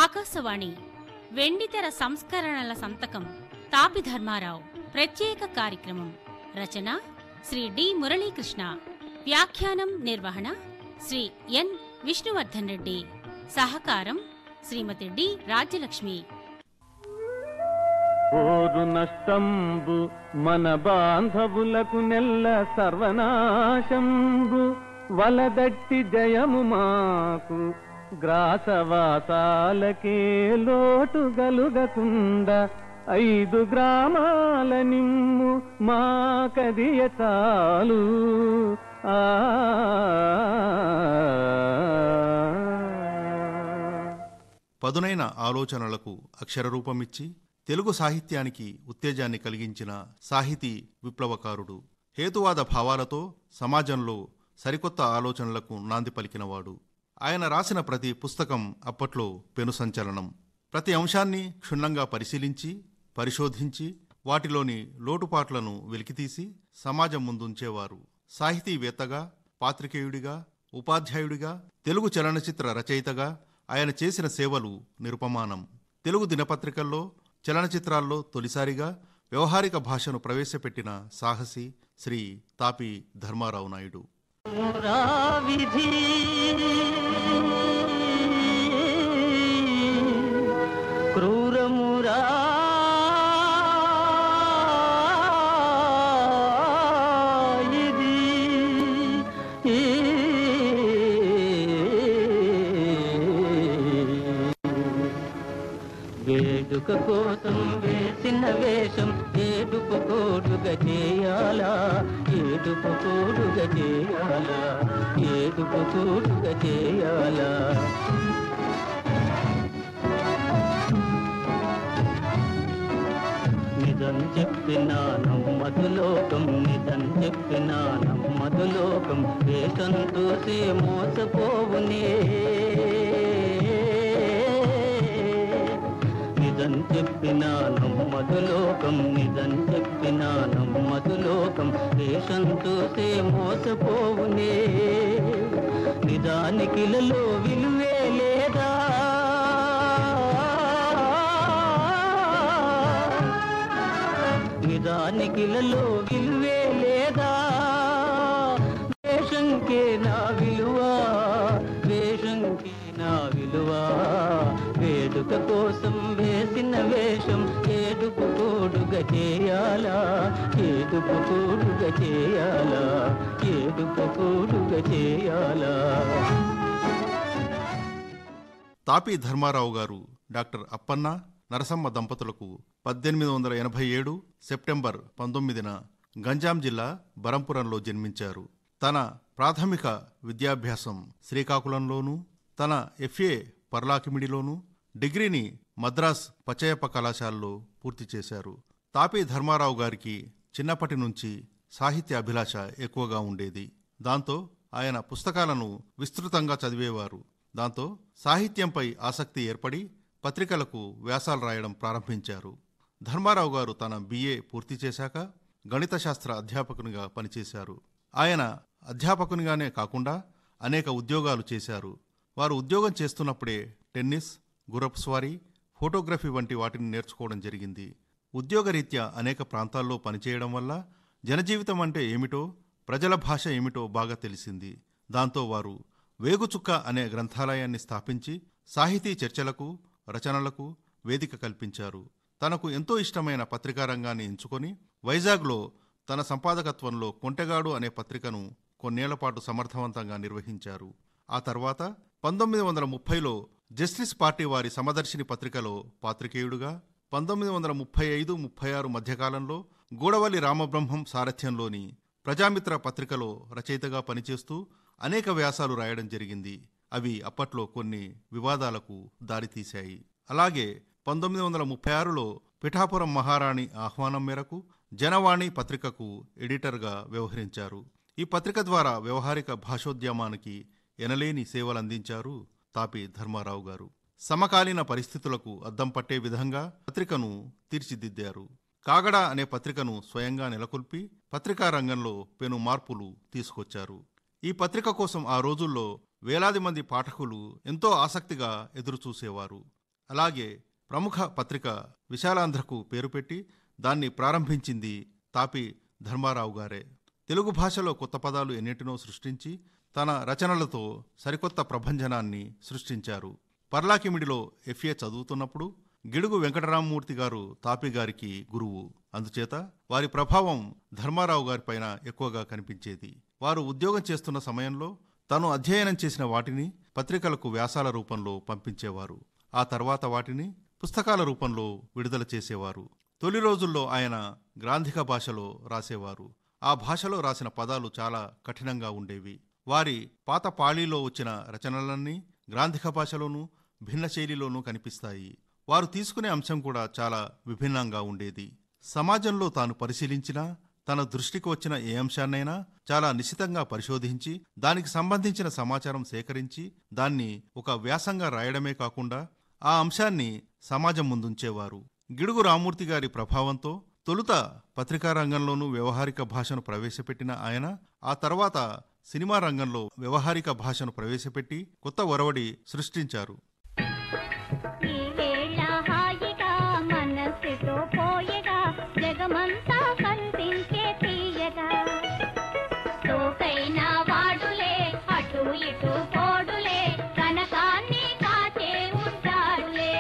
ఆకాశవాణి వెండితెర సంస్కరణల సంతకం తాపి ధర్మారావు. ప్రత్యేక కార్యక్రమం. రచన శ్రీ డి మురళీకృష్ణ. వ్యాఖ్యానం నిర్వహణ శ్రీ ఎన్ విష్ణువర్ధన్ రెడ్డి. సహకారం శ్రీమతి డి రాజ్యలక్ష్మి. ఓరు నష్టంబు మన బాంధవులకు నెల్ల సర్వనాశంబు వలదట్టి జయము మాకు గ్రాసవాసాలకే లోటు గలుగకుండ 5 గ్రామాల నిమ్ము మా కదియ చాలు. పదునైన ఆలోచనలకు అక్షరరూపమిచ్చి తెలుగు సాహిత్యానికి ఉత్తేజాన్ని కలిగించిన సాహితీ విప్లవకారుడు. హేతువాద భావాలతో సమాజంలో సరికొత్త ఆలోచనలకు నాంది పలికినవాడు. ఆయన రాసిన ప్రతి పుస్తకం అప్పట్లో పెను సంచలనం. ప్రతి అంశాన్ని క్షుణ్ణంగా పరిశీలించి పరిశోధించి వాటిలోని లోటుపాట్లను వెలికితీసి సమాజం ముందుంచేవారు. సాహితీవేత్తగా, పాత్రికేయుడిగా, ఉపాధ్యాయుడిగా, తెలుగు చలనచిత్ర రచయితగా ఆయన చేసిన సేవలు నిరుపమానం. తెలుగు దినపత్రికల్లో, చలనచిత్రాల్లో తొలిసారిగా వ్యవహారిక భాషను ప్రవేశపెట్టిన సాహసి శ్రీ తాపి ధర్మారావు నాయుడు. క్రూరమురా వేడుక కోసం వేసిన వేషం ఏడుపు కోడుగా చేయాలా, ఏడుపు కోడుగా చేయాలా, ఏడుపు కోడుగా చేయాలా. నిజం చెప్పినా నమ్మదులోకం, నిజం చెప్పినా నమ్మదులోకం, వేషం చూసి మోసపోవునే. నిజం చెప్పినా నమ్మదులోకం, నిజం చెప్పినా నమ్మదులోకం, వేషం చూసి మోసపోవునే. నిజానికిలలో విలువే లేదా, నిజానికిలలో విలువే లేదా, వేషంకే నా విలువ, వేషంకే నా విలువ. వేడుక కోసం వేసిన వేషం ఏడుపు కోడుగా చేయాలా, ఏడుపు కోడుగా చేయాలా, ఏడుపు కోడుగా చేయాలా. తాపి ధర్మారావు గారు డాక్టర్ అప్పన్న నరసమ్మ దంపతులకు 1887 సెప్టెంబర్ 19న గంజాం జిల్లా బరంపురంలో జన్మించారు. తన ప్రాథమిక విద్యాభ్యాసం శ్రీకాకుళంలోనూ, తన FA పర్లాకిమిడిలోనూ, డిగ్రీని మద్రాస్ పచ్చయ్యప్ప కళాశాలలో పూర్తి చేశారు. తాపి ధర్మారావు గారికి చిన్నప్పటి నుంచి సాహిత్య అభిలాష ఎక్కువగా ఉండేది. దాంతో ఆయన పుస్తకాలను విస్తృతంగా చదివేవారు. దాంతో సాహిత్యంపై ఆసక్తి ఏర్పడి పత్రికలకు వ్యాసాలు రాయడం ప్రారంభించారు. ధర్మారావు గారు తన BA పూర్తి చేశాక గణిత శాస్త్ర అధ్యాపకునిగా పనిచేశారు. ఆయన అధ్యాపకునిగానే కాకుండా అనేక ఉద్యోగాలు చేశారు. వారు ఉద్యోగం చేస్తున్నప్పుడే టెన్నిస్, గుర్రపు స్వారీ, ఫోటోగ్రఫీ వంటి వాటిని నేర్చుకోవడం జరిగింది. ఉద్యోగరీత్యా అనేక ప్రాంతాల్లో పనిచేయడం వల్ల జనజీవితం అంటే ఏమిటో, ప్రజల భాష ఏమిటో బాగా తెలిసింది. దాంతో వారు వేగుచుక్క అనే గ్రంథాలయాన్ని స్థాపించి సాహితీ చర్చలకు, రచనలకు వేదిక కల్పించారు. తనకు ఎంతో ఇష్టమైన పత్రికా రంగాన్ని ఎంచుకొని వైజాగ్లో తన సంపాదకత్వంలో కొంటెగాడు అనే పత్రికను కొన్నేళ్లపాటు సమర్థవంతంగా నిర్వహించారు. ఆ తర్వాత 1930లో జస్టిస్ పార్టీ వారి సమదర్శిని పత్రికలో పాత్రికేయుడుగా, 1935-36 మధ్యకాలంలో గూడవల్లి రామబ్రహ్మం సారథ్యంలోని ప్రజామిత్ర పత్రికలో రచయితగా పనిచేస్తూ అనేక వ్యాసాలు రాయడం జరిగింది. అవి అప్పట్లో కొన్ని వివాదాలకు దారితీశాయి. అలాగే 1936లో పిఠాపురం మహారాణి ఆహ్వానం మేరకు జనవాణి పత్రికకు ఎడిటర్గా వ్యవహరించారు. ఈ పత్రిక ద్వారా వ్యవహారిక భాషోద్యమానికి ఎనలేని సేవలందించారు తాపి ధర్మారావు గారు. సమకాలీన పరిస్థితులకు అద్దం పట్టే విధంగా పత్రికను తీర్చిదిద్దారు. కాగడ అనే పత్రికను స్వయంగా నెలకొల్పి పత్రికా రంగంలో పెను మార్పులు తీసుకొచ్చారు. ఈ పత్రిక కోసం ఆ రోజుల్లో వేలాది మంది పాఠకులు ఎంతో ఆసక్తిగా ఎదురుచూసేవారు. అలాగే ప్రముఖ పత్రిక విశాలాంధ్రకు పేరు పెట్టి దాన్ని ప్రారంభించింది తాపి ధర్మారావు గారే. తెలుగు భాషలో కొత్త పదాలు ఎన్నిటినో సృష్టించి తన రచనలతో సరికొత్త ప్రభంజనాన్ని సృష్టించారు. పర్లాకిమిడిలో FA చదువుతున్నప్పుడు గిడుగు వెంకటరామమూర్తి గారు తాపి గారికి గురువు. అందుచేత వారి ప్రభావం ధర్మారావు గారిపైన ఎక్కువగా కనిపించేది. వారు ఉద్యోగం చేస్తున్న సమయంలో తాను అధ్యయనం చేసిన వాటిని పత్రికలకు వ్యాసాల రూపంలో పంపించేవారు. ఆ తర్వాత వాటిని పుస్తకాల రూపంలో విడుదల చేసేవారు. తొలి రోజుల్లో ఆయన గ్రాంధిక భాషలో రాసేవారు. ఆ భాషలో రాసిన పదాలు చాలా కఠినంగా ఉండేవి. వారి పాత పాళీలో వచ్చిన రచనలన్నీ గ్రాంధిక భాషలోనూ భిన్న శైలిలోనూ కనిపిస్తాయి. వారు తీసుకునే అంశం కూడా చాలా విభిన్నంగా ఉండేది. సమాజంలో తాను పరిశీలించినా తన దృష్టికి వచ్చిన ఏ అంశాన్నైనా చాలా నిశితంగా పరిశోధించి దానికి సంబంధించిన సమాచారం సేకరించి దాన్ని ఒక వ్యాసంగా రాయడమే కాకుండా ఆ అంశాన్ని సమాజం ముందుంచేవారు. గిడుగు రామమూర్తి గారి ప్రభావంతో తొలుత పత్రికా రంగంలోనూ వ్యవహారిక భాషను ప్రవేశపెట్టిన ఆయన ఆ తర్వాత సినిమా రంగంలో వ్యవహారిక భాషను ప్రవేశపెట్టి కొత్త ఒరవడి సృష్టించారు. జగమంతా కనిపించే తీయగా సోకైన వాడులే అటు ఇటు పోడులే కనకాన్ని కాచే ఉంటాడులే.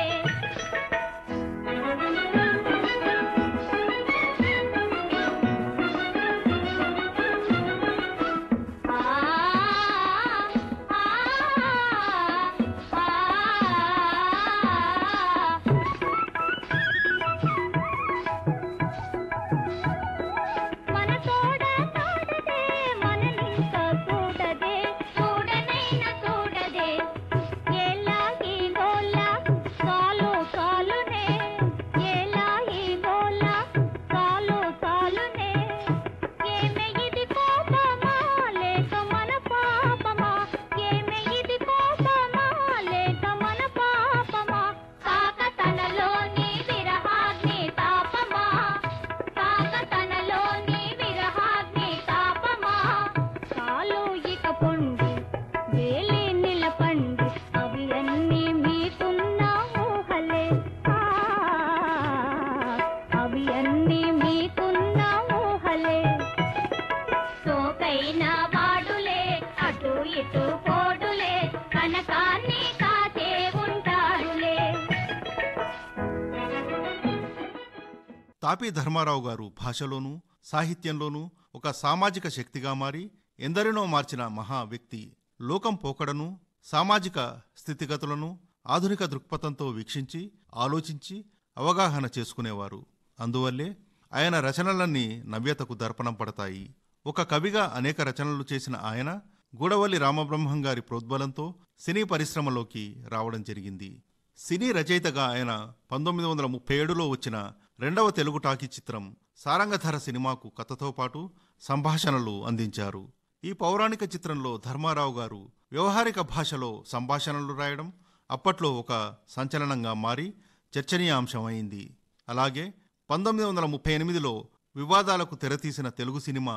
తాపి ధర్మారావు గారు భాషలోనూ సాహిత్యంలోనూ ఒక సామాజిక శక్తిగా మారి ఎందరినో మార్చిన మహా వ్యక్తి. లోకం పోకడను, సామాజిక స్థితిగతులను ఆధునిక దృక్పథంతో వీక్షించి ఆలోచించి అవగాహన చేసుకునేవారు. అందువల్లే ఆయన రచనలన్నీ నవ్యతకు దర్పణం పడతాయి. ఒక కవిగా అనేక రచనలు చేసిన ఆయన గూడవల్లి రామబ్రహ్మం గారి ప్రోద్బలంతో సినీ పరిశ్రమలోకి రావడం జరిగింది. సినీ రచయితగా ఆయన 1937లో వచ్చిన రెండవ తెలుగు టాకీ చిత్రం సారంగధర సినిమాకు కథతో పాటు సంభాషణలు అందించారు. ఈ పౌరాణిక చిత్రంలో ధర్మారావు గారు వ్యవహారిక భాషలో సంభాషణలు రాయడం అప్పట్లో ఒక సంచలనంగా మారి చర్చనీయాంశమైంది. అలాగే 1938లో వివాదాలకు తెరతీసిన తెలుగు సినిమా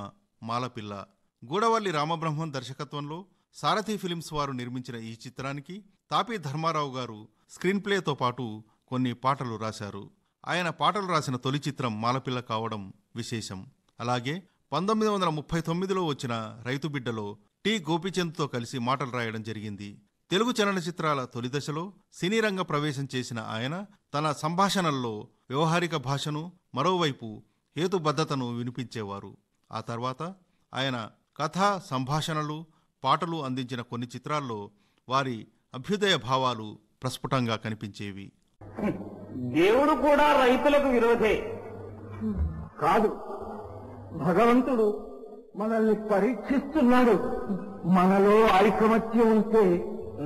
మాలపిల్ల. గూడవల్లి రామబ్రహ్మం దర్శకత్వంలో సారథి ఫిలిమ్స్ వారు నిర్మించిన ఈ చిత్రానికి తాపి ధర్మారావు గారు స్క్రీన్ ప్లేతో పాటు కొన్ని పాటలు రాశారు. ఆయన పాటలు రాసిన తొలి చిత్రం మాలపిల్ల కావడం విశేషం. అలాగే 1939లో వచ్చిన రైతు బిడ్డలో టి గోపిచంద్తో కలిసి మాటలు రాయడం జరిగింది. తెలుగు చలనచిత్రాల తొలి దశలో సినీ రంగ ప్రవేశం చేసిన ఆయన తన సంభాషణల్లో వ్యవహారిక భాషను, మరోవైపు హేతుబద్ధతను వినిపించేవారు. ఆ తర్వాత ఆయన కథా సంభాషణలు, పాటలు అందించిన కొన్ని చిత్రాల్లో వారి అభ్యుదయ భావాలు ప్రస్ఫుటంగా కనిపించేవి. దేవుడు కూడా రైతులకు విరోధే కాదు. భగవంతుడు మనల్ని పరీక్షిస్తున్నాడు. మనలో ఐకమత్యం ఉంటే.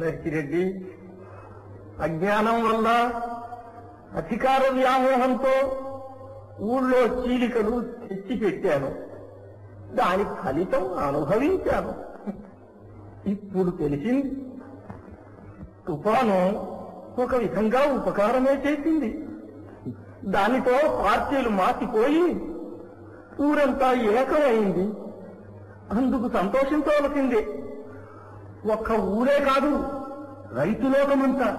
నర్సిరెడ్డి, అజ్ఞానం వల్ల, అధికార వ్యామోహంతో ఊళ్ళో చీలికలు తెచ్చిపెట్టాను. దాని ఫలితం అనుభవించాను. ఇప్పుడు తెలిసింది, తుఫాను ఒక విధంగా ఉపకారమే చేసింది. దానితో పార్టీలు మాసిపోయి ఊరంతా ఏకమైంది. అందుకు సంతోషించవలసిందే. ఒక్క ఊరే కాదు, రైతులోకమంతా.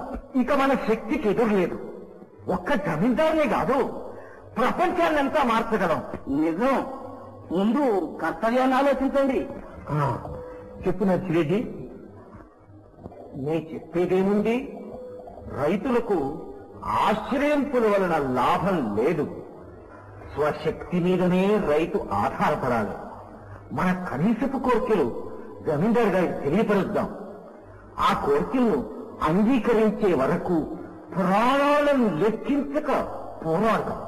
ఇక మన శక్తికి ఎదురులేదు. ఒక్క జమీందారునే కాదు, ప్రపంచాన్నంతా మార్చగలం. నిజం. ముందు కర్తవ్యాన్ని ఆలోచించండి. చెప్పు నర్సిరెడ్డి. నేను చెప్పేదేముంది, రైతులకు ఆశ్రయింపుల వలన లాభం లేదు. స్వశక్తి మీదనే రైతు ఆధారపడాలి. మన కనీసపు కోరికలు జమీందారు గారికి తెలియపరుద్దాం. ఆ కోరికలను అంగీకరించే వరకు ప్రాణాలను లెక్కించక పోరాడతాం.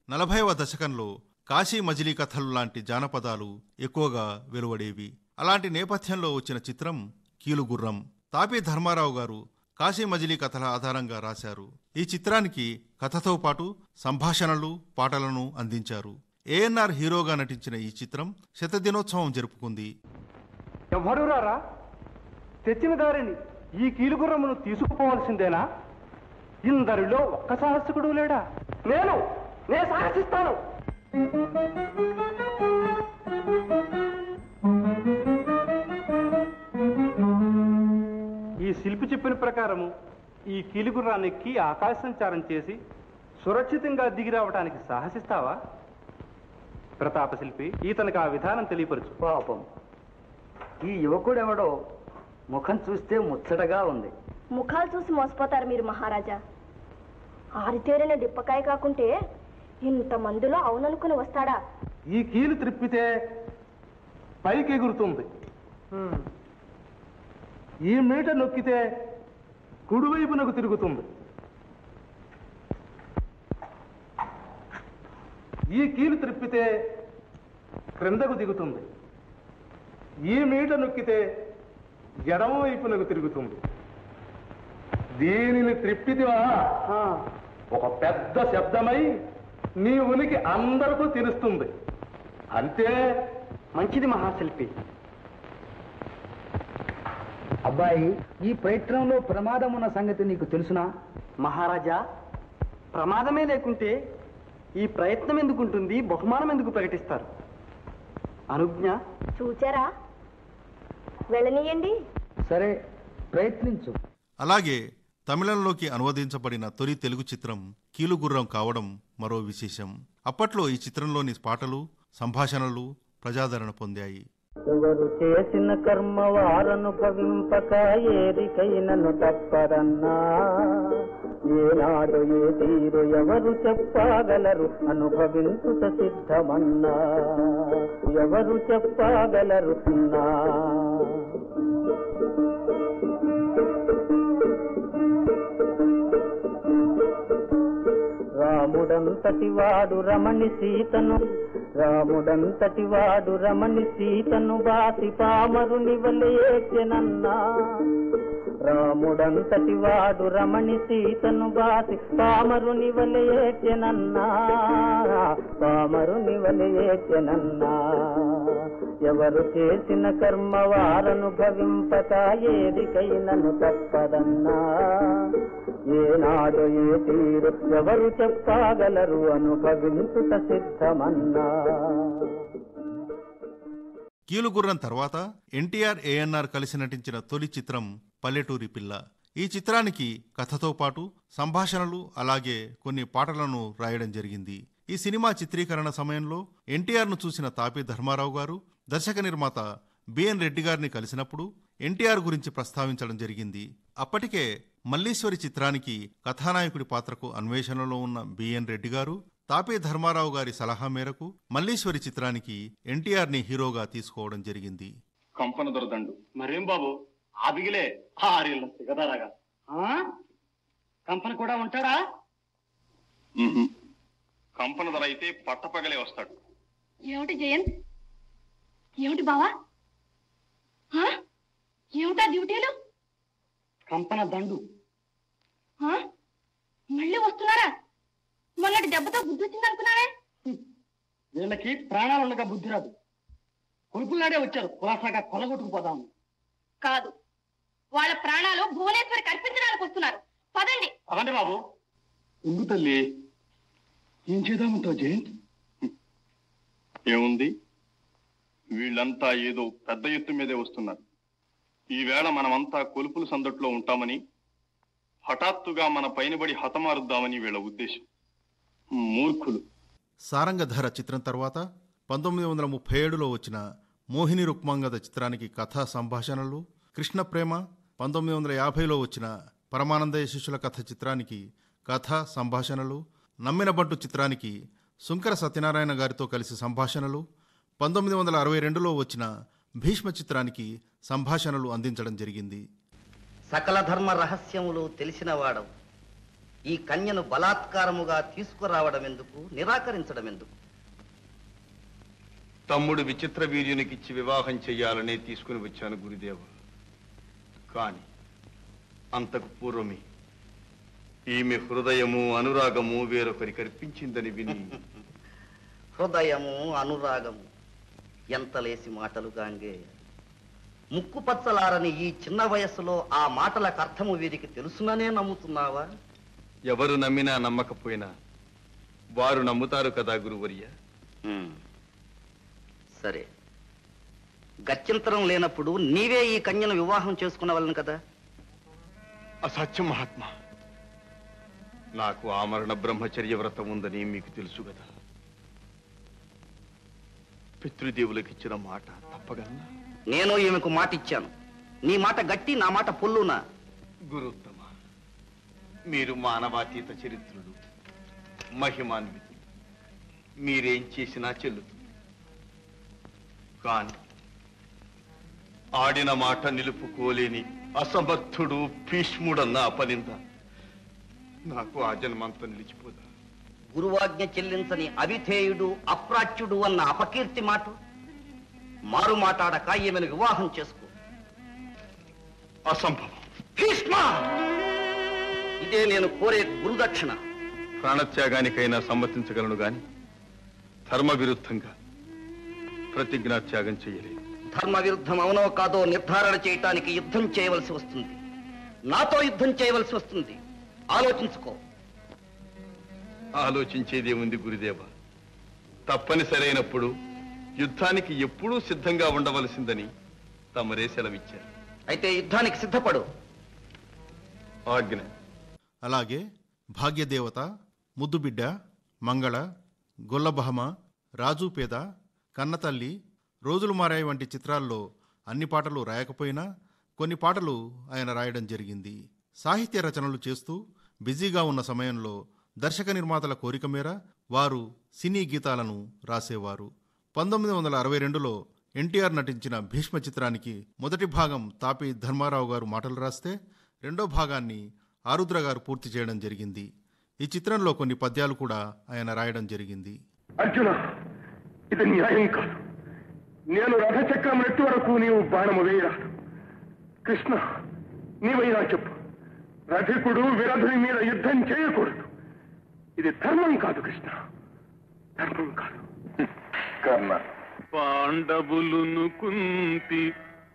40వ దశకంలో కాశీ మజిలీ కథలు లాంటి జానపదాలు ఎక్కువగా వెలువడేవి. అలాంటి నేపథ్యంలో వచ్చిన చిత్రం కీలుగుర్రం. తాపీ ధర్మారావు గారు కాశీ మజిలీ కథల ఆధారంగా రాశారు. ఈ చిత్రానికి కథతో పాటు సంభాషణలు, పాటలను అందించారు. ఏఎన్ఆర్ హీరోగా నటించిన ఈ చిత్రం శతదినోత్సవం జరుపుకుంది. ఎవరు రారా, తెచ్చిన దారిని ఈ కీలుగుర్రమును తీసుకుపోవలసిందేనా? ఇందరిలో ఒక్క సాహసికుడు లేడా? నేను సాహసిస్తాను. ఈ శిల్పి చెప్పిన ప్రకారము ఈ కీలుగుర్రాన్ని ఎక్కి ఆకాశ సంచారం చేసి సురక్షితంగా దిగి రావడానికి సాహసిస్తావా? ప్రతాప శిల్పి, ఈతనికి ఆ విధానం తెలియపరచు. పాపం, ఈ యువకుడెవడో ముఖం చూస్తే ముచ్చటగా ఉంది. ముఖాలు చూసి మోసపోతారు మీరు మహారాజా. ఆరితేరిన డిప్పకాయ కాకుంటే ఇంతమందిలో అవుననుకుని వస్తాడా? ఈ కీలు త్రిప్పితే పైకి ఎగురుతుంది, ఈ మీట నొక్కితే కుడివైపునకు తిరుగుతుంది. ఈ కీలు త్రిప్పితే క్రిందకు దిగుతుంది, ఈ మీట నొక్కితే ఎడమ వైపునకు తిరుగుతుంది. దీనిని త్రిప్పితివా ఒక పెద్ద శబ్దమై నీ ఉనికి అందరికీ తెలుస్తుంది. అంతే. మంచిది మహాశిల్పి. అబ్బాయి, ఈ ప్రయత్నంలో ప్రమాదం ఉన్న సంగతి నీకు తెలుసునా? మహారాజా, ప్రమాదమే లేకుంటే ఈ ప్రయత్నం ఎందుకుంటుంది, బహుమానం ఎందుకు ప్రకటిస్తారు? అనుజ్ఞ. చూచారా, వెళ్ళనీయండి. సరే, ప్రయత్నించు. అలాగే తమిళంలోకి అనువదించబడిన తొలి తెలుగు చిత్రం కీలుగుర్రం కావడం మరో విశేషం. అప్పట్లో ఈ చిత్రంలోని పాటలు, సంభాషణలు ప్రజాదరణ పొందాయి. ఎవరు చేసిన కర్మ వారనుభవింపక ఏరికైనను తప్పదన్నా, ఏనాడు ఏ తీరు ఎవరు చెప్పగలరు, అనుభవించుట సిద్ధమన్నా, ఎవరు చెప్పగలరు అన్నా. రాముడంతటి వాడు రమణి సీతను బాసి పామరుని వలె ఏడ్చెనన్నా, రాముడంతటి వాడు రమణి సీతను బాసి పామరుని వలె ఏడ్చెనన్నా, ఎవరు చేసిన కర్మ వారనుభవింపక ఏదికైనను తప్పదన్నా, ఏనాడు ఏ తీరు ఎవరు చెప్పగలరు, అనుభవించుట సిద్ధమన్నా. కీలుగుర్రం తర్వాత ఎన్టీఆర్, ఏఎన్ఆర్ కలిసి నటించిన తొలి చిత్రం పల్లెటూరి పిల్ల. ఈ చిత్రానికి కథతో పాటు సంభాషణలు, అలాగే కొన్ని పాటలను రాయడం జరిగింది. ఈ సినిమా చిత్రీకరణ సమయంలో ఎన్టీఆర్ను చూసిన తాపీ ధర్మారావు గారు దర్శక నిర్మాత బిఎన్ రెడ్డి గారిని కలిసినప్పుడు ఎన్టీఆర్ గురించి ప్రస్తావించడం జరిగింది. అప్పటికే మల్లీశ్వరి చిత్రానికి కథానాయకుడి పాత్రకు అన్వేషణలో ఉన్న బిఎన్ రెడ్డి గారు తాపీ ధర్మారావు గారి సలహా మేరకు మల్లీశ్వరి చిత్రానికి ఎన్టీఆర్ ని హీరోగా తీసుకోవడం జరిగింది. కంపన దొరదండు మరేం బాబు, ఆబిగిలే 6 ఏళ్ళ సిగదారాగా. కంపన కూడా ఉంటాడా? కంపన ధర అయితే పట్టపగలే వస్తాడు. ఏమిటి జయంత్, ఏమిటి బావా, ఏమిటా డ్యూటీలు? కంపన దండు మళ్ళీ వస్తున్నారా? మొన్నటి దెబ్బతో బుద్ధి వచ్చిందనుకున్నారే. వీళ్ళకి ప్రాణాలుండగా బుద్ధి రాదు. కొడుకులాడే వచ్చారు, కులాసాగా కొలగొట్టుకుపోదాము. కాదు, వాళ్ళ ప్రాణాలు భువనేశ్వరికి అర్పించడానికి వస్తున్నారు. పదండి. అదండి బాబు. ఉండు తల్లి, ఏం చేద్దామంటావు జయంత్? ఏముంది, వీళ్ళంతా ఏదో పెద్ద ఎత్తు మీదే వస్తున్నారు. ఈవేళ మనమంతా కొలుపుల సందట్లో ఉంటామని హఠాత్తుగా మన పైనబడి హతమారుద్దామని వీళ్ళ ఉద్దేశం. మూర్ఖులు. సారంగధర చిత్రం తర్వాత 1937లో వచ్చిన మోహిని రుక్మాంగద చిత్రానికి కథా సంభాషణలు, కృష్ణప్రేమ 1950లో వచ్చిన పరమానందయ్య శిష్యుల కథ చిత్రానికి కథా సంభాషణలు, నమ్మినబంటు చిత్రానికి శుంకర సత్యనారాయణ గారితో కలిసి సంభాషణలు, 1962లో వచ్చిన భీష్మ చిత్రానికి సంభాషణలు అందించడం జరిగింది. సకల ధర్మ రహస్యములు తెలిసినవాడవు ఈ కన్యను బలాత్కారముగా తీసుకురావడం ఎందుకు, నిరాకరించడం ఎందుకు? తమ్ముడు విచిత్ర వీర్యునికిచ్చి వివాహం చెయ్యాలనే తీసుకుని వచ్చాను గురుదేవ. కాని అంతకు పూర్వమే ఈమె హృదయము అనురాగము వేరొకరికి అర్పించిందని విని హృదయము అనురాగము ఎంత లేసి మాటలు గాంగే. ముక్కు పచ్చలారని ఈ చిన్న వయస్సులో ఆ మాటలకు అర్థము వీరికి తెలుసుననే నమ్ముతున్నావా? ఎవరు నమ్మినా నమ్మకపోయినా వారు నమ్ముతారు కదా గురువర్య. సరే, గత్యంతరం లేనప్పుడు నీవే ఈ కన్యను వివాహం చేసుకున్నవలను కదా. అసత్యం మహాత్మా. నాకు ఆమరణ బ్రహ్మచర్య వ్రతం ఉందని మీకు తెలుసు కదా. పితృదేవులకు ఇచ్చిన మాట తప్పగలనా? నేను ఈమెకు మాట ఇచ్చాను. నీ మాట గట్టి, నా మాట పొల్లునా? గురుత్తమ, మీరు మానవాతీత చరిత్రులు, మహిమాన్వితులు. మీరేం చేసినా చెల్లుతుంది. కాని ఆడిన మాట నిలుపుకోలేని అసమర్థుడు భీష్ముడన్న అపనింద నాకు ఆ జన్మంతా నిలిచిపోదా? గురువాజ్ఞ చెల్లించని అవిధేయుడు, అప్రాచ్యుడు అన్న అపకీర్తి మాట మారు మాట్లాడక ఈమెను వివాహం చేసుకో. అసంభవం. భీష్మ, ఇదే నేను కోరే గురుదక్షిణ. ప్రాణత్యాగానికైనా సమ్మతించగలను గాని ధర్మ విరుద్ధంగా ప్రతిజ్ఞాత్యాగం చేయలేదు. ధర్మ విరుద్ధం అవునో కాదో నిర్ధారణ చేయటానికి యుద్ధం చేయవలసి వస్తుంది. నాతో యుద్ధం చేయవలసి వస్తుంది. ఆలోచించుకో. ఆలోచించేదేముంది గురుదేవ. తప్పనిసరైనప్పుడు యుద్ధానికి ఎప్పుడూ సిద్ధంగా ఉండవలసిందని తమరే సెలవిచ్చారు. అయితే యుద్ధానికి సిద్ధపడు. ఆజ్ఞ. అలాగే భాగ్యదేవత, ముద్దుబిడ్డ, మంగళ, గొల్లబహమ, రాజుపేద, కన్నతల్లి, రోజులు మారాయి వంటి చిత్రాల్లో అన్ని పాటలు రాయకపోయినా కొన్ని పాటలు ఆయన రాయడం జరిగింది. సాహిత్య రచనలు చేస్తూ బిజీగా ఉన్న సమయంలో దర్శక నిర్మాతల కోరిక మేర వారు సినీ గీతాలను రాసేవారు. 1962లో ఎన్టీఆర్ నటించిన భీష్మ చిత్రానికి మొదటి భాగం తాపి ధర్మారావు గారు మాటలు రాస్తే రెండో భాగాన్ని ఆరుద్ర గారు పూర్తి చేయడం జరిగింది. ఈ చిత్రంలో కొన్ని పద్యాలు కూడా ఆయన రాయడం జరిగింది. అర్జున, ఇది న్యాయం కాదు. నేను రథచక్రం నెట్టు వరకు నీవు బాణము వేయరాదు. కృష్ణ, నీవైనా చెప్పు. రథికుడు విరధుని మీద యుద్ధం చేయకూడదు. ఇది ధర్మం కాదు కృష్ణ, ధర్మం కాదు. కర్ణ, పాండవులును కుంతి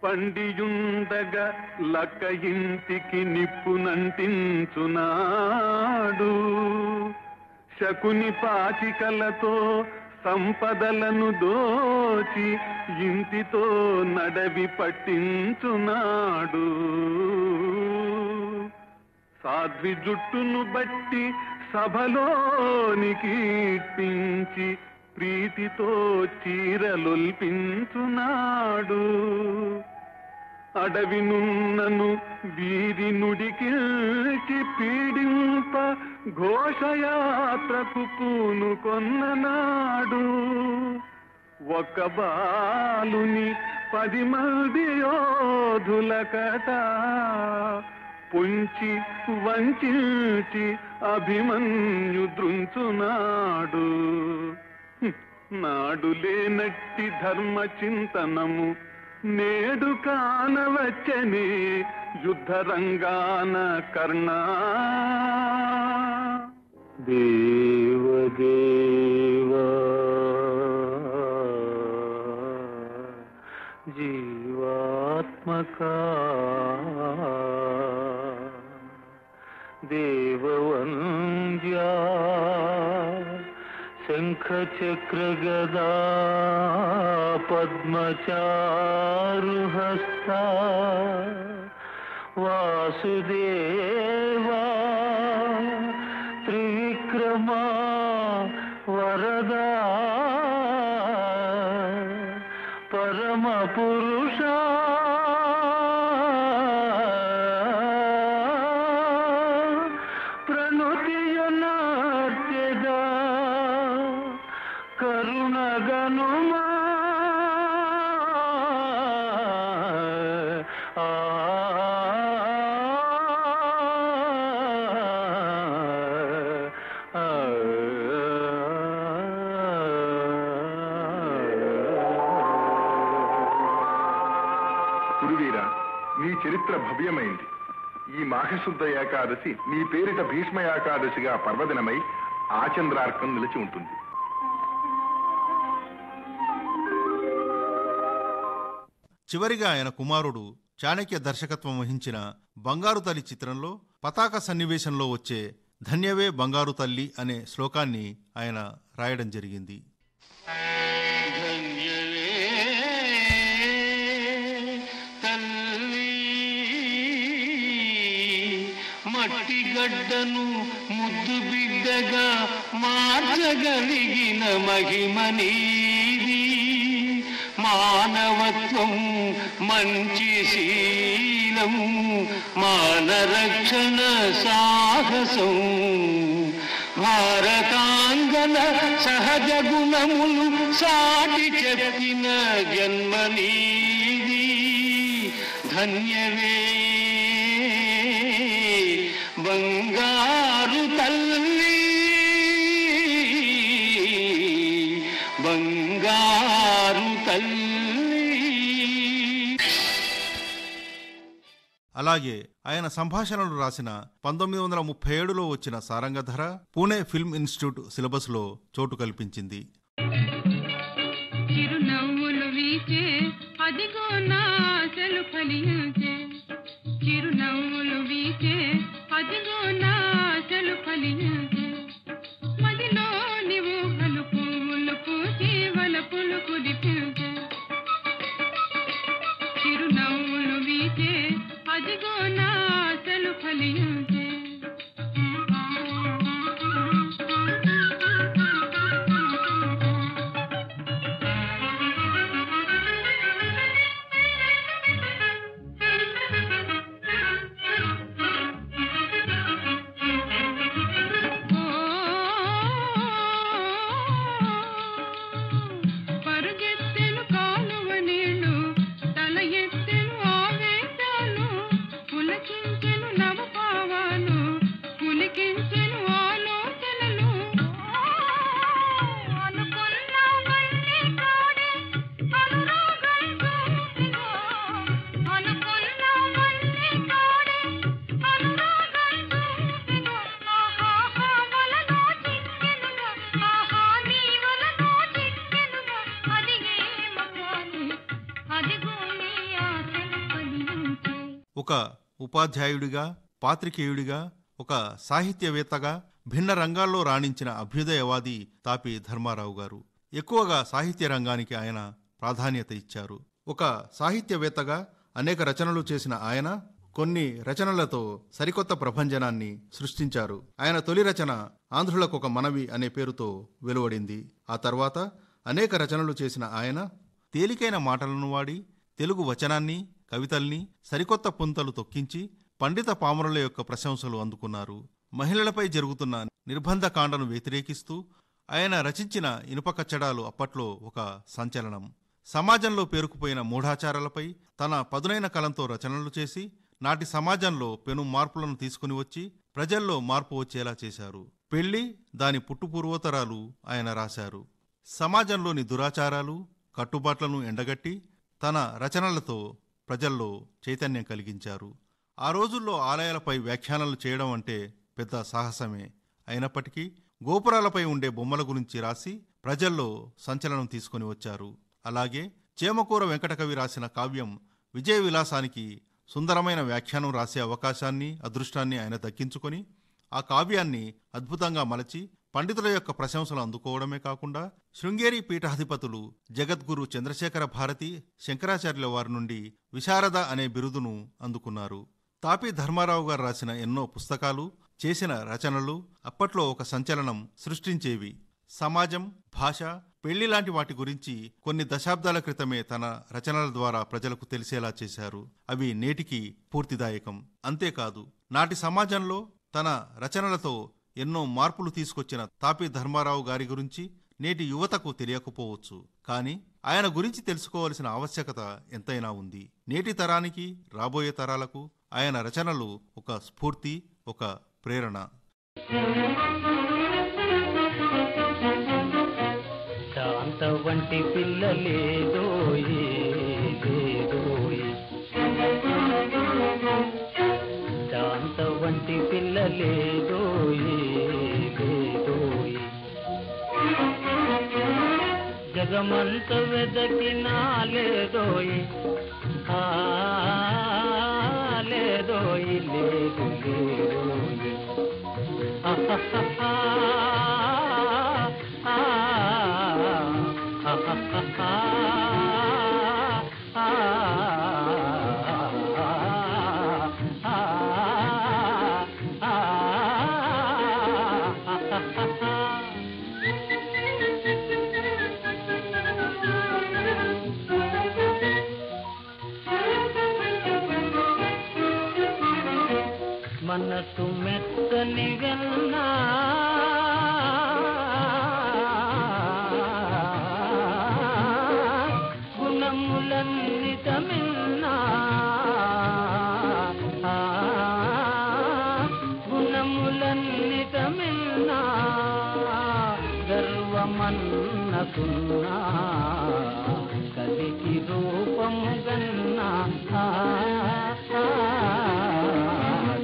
పండియుండగా లక్క ఇంటికి నిప్పునంటించునాడు. శకుని పాచికలతో సంపదలను దోచి ఇంటితో నడవి పట్టించునాడు. సాధ్వి జుట్టును బట్టి సభలోనికి ఇప్పించి ప్రీతితో చీరలొల్పించునాడు. అడవినున్నను వీరి నుడికి పీడింప ఘోషయాత్రకు పూనుకొన్ననాడు. ఒక్క బాలుని 10 మంది యోధులకట పొంచి వంచి అభిమన్యు దృంచునాడు. నాడు లేనట్టి ధర్మ చింతనము నేడు కానవచ్చనే యుద్ధ రంగాన కర్ణ. దేవదేవా జీవాత్మకా దేవవంద్యా శంఖ చక్ర గదా పద్మచారుహస్తా వాసుదేవా పరమా వరదా పరమ పురుష ప్రణుతియునార్చెదా కరుణగనుమా గురువీరా, నీ చరిత్ర భవ్యమైంది. ఈ మాఘశుద్ధ ఏకాదశి నీ పేరిట భీష్మ ఏకాదశిగా పర్వదినమై ఆచంద్రార్కం నిలిచి ఉంటుంది. చివరిగా ఆయన కుమారుడు చాణక్య దర్శకత్వం వహించిన బంగారు తల్లి చిత్రంలో పతాక సన్నివేశంలో వచ్చే ధన్యవే బంగారు తల్లి అనే శ్లోకాన్ని ఆయన రాయడం జరిగింది. మట్టి గడ్డను ముద్దు బిడ్డగా మార్చగలిగిన మహిమ నీది. మానవత్వం మంచి శీలం మానరక్షణ సాహసం భారతాంగన సహజ గుణములు సాటి చెప్పిన జన్మ నీది. ధన్యవే బంగారు తల్లి బంగారు తల్లి. అలాగే ఆయన సంభాషణలు రాసిన 1937లో వచ్చిన సారంగధర పూణే ఫిల్మ్ ఇన్స్టిట్యూట్ సిలబస్లో చోటు కల్పించింది. చిరునవ్వులు వీచే అదిగో నా ఆశలు ఫలించే చిరునవ్వులు వీచే అదిగో నా ఆశలు ఫలించే మదిలో నీవు హలు పువ్వులు పూచి వలపులు కుదిపించే చిరునవ్వులు వీచే అదిగో నా ఆశలు ఫలించే. పరుగెత్తెను కాలువ నీళ్లు తల ఎత్తెను ఆవేశాలు పులకించెను నవభావాలు పులికించెను ఆలోచనలు. అనుకున్నవన్నీ కాడే అనురాగం చూసిగో అనుకున్నవన్నీ కాడే అనురాగం చూసిగో ఆహా వలలో చిక్కెనుగో ఆహా నీ వలలో చిక్కెనుగో అది ఏమో కాని అదిగో నీ ఆశలు ఫలించే. ఒక ఉపాధ్యాయుడిగా, పాత్రికేయుడిగా, ఒక సాహిత్యవేత్తగా భిన్న రంగాల్లో రాణించిన అభ్యుదయవాది తాపి ధర్మారావు గారు. ఎక్కువగా సాహిత్య రంగానికి ఆయన ప్రాధాన్యత ఇచ్చారు. ఒక సాహిత్యవేత్తగా అనేక రచనలు చేసిన ఆయన కొన్ని రచనలతో సరికొత్త ప్రభంజనాన్ని సృష్టించారు. ఆయన తొలి రచన ఆంధ్రులకు ఒక మనవి అనే పేరుతో వెలువడింది. ఆ తర్వాత అనేక రచనలు చేసిన ఆయన తేలికైన మాటలను వాడి తెలుగు వచనాన్ని, కవితల్ని సరికొత్త పుంతలు తొక్కించి పండిత పామరుల యొక్క ప్రశంసలు అందుకున్నారు. మహిళలపై జరుగుతున్న నిర్బంధ కాండను వ్యతిరేకిస్తూ ఆయన రచించిన ఇనుప కచ్చడాలు అప్పట్లో ఒక సంచలనం. సమాజంలో పేరుకుపోయిన మూఢాచారాలపై తన పదునైన కలంతో రచనలు చేసి నాటి సమాజంలో పెను మార్పులను తీసుకుని వచ్చి ప్రజల్లో మార్పు వచ్చేలా చేశారు. పెళ్లి, దాని పుట్టుపూర్వోత్తరాలు ఆయన రాశారు. సమాజంలోని దురాచారాలు, కట్టుబాట్లను ఎండగట్టి తన రచనలతో ప్రజల్లో చైతన్యం కలిగించారు. ఆ రోజుల్లో ఆలయాలపై వ్యాఖ్యానాలు చేయడం అంటే పెద్ద సాహసమే. అయినప్పటికీ గోపురాలపై ఉండే బొమ్మల గురించి రాసి ప్రజల్లో సంచలనం తీసుకుని వచ్చారు. అలాగే చేమకూర వెంకటకవి రాసిన కావ్యం విజయ విలాసానికి సుందరమైన వ్యాఖ్యానం రాసే అవకాశాన్ని, అదృష్టాన్ని ఆయన దక్కించుకొని ఆ కావ్యాన్ని అద్భుతంగా మలచి పండితుల యొక్క ప్రశంసలు అందుకోవడమే కాకుండా శృంగేరి పీఠాధిపతులు జగద్గురు చంద్రశేఖర భారతి, శంకరాచార్యుల వారి నుండి విశారద అనే బిరుదును అందుకున్నారు. తాపి ధర్మారావు గారు రాసిన ఎన్నో పుస్తకాలు, చేసిన రచనలు అప్పట్లో ఒక సంచలనం సృష్టించేవి. సమాజం, భాష, పెళ్లి లాంటి వాటి గురించి కొన్ని దశాబ్దాల క్రితమే తన రచనల ద్వారా ప్రజలకు తెలిసేలా చేశారు. అవి నేటికి పూర్తిదాయకం. అంతేకాదు, నాటి సమాజంలో తన రచనలతో ఎన్నో మార్పులు తీసుకొచ్చిన తాపీ ధర్మారావు గారి గురించి నేటి యువతకు తెలియకపోవచ్చు. కానీ ఆయన గురించి తెలుసుకోవాల్సిన ఆవశ్యకత ఎంతైనా ఉంది. నేటి తరానికి, రాబోయే తరాలకు ఆయన రచనలు ఒక స్ఫూర్తి, ఒక ప్రేరణ. శాంత వంటి పిల్లలేదోయి లేదోయి, శాంత వంటి పిల్లలేదోయి లేదోయి, జగమంత వెదకినా లేదోయి లేదోయి లేదు లేదోయి. మనసు మెత్తని వెన్నా గుణములన్నీ తమిన్నా, గుణములన్నీ తమిన్నా, గర్వమన్నకున్నా కలికి రూపము గన్నా,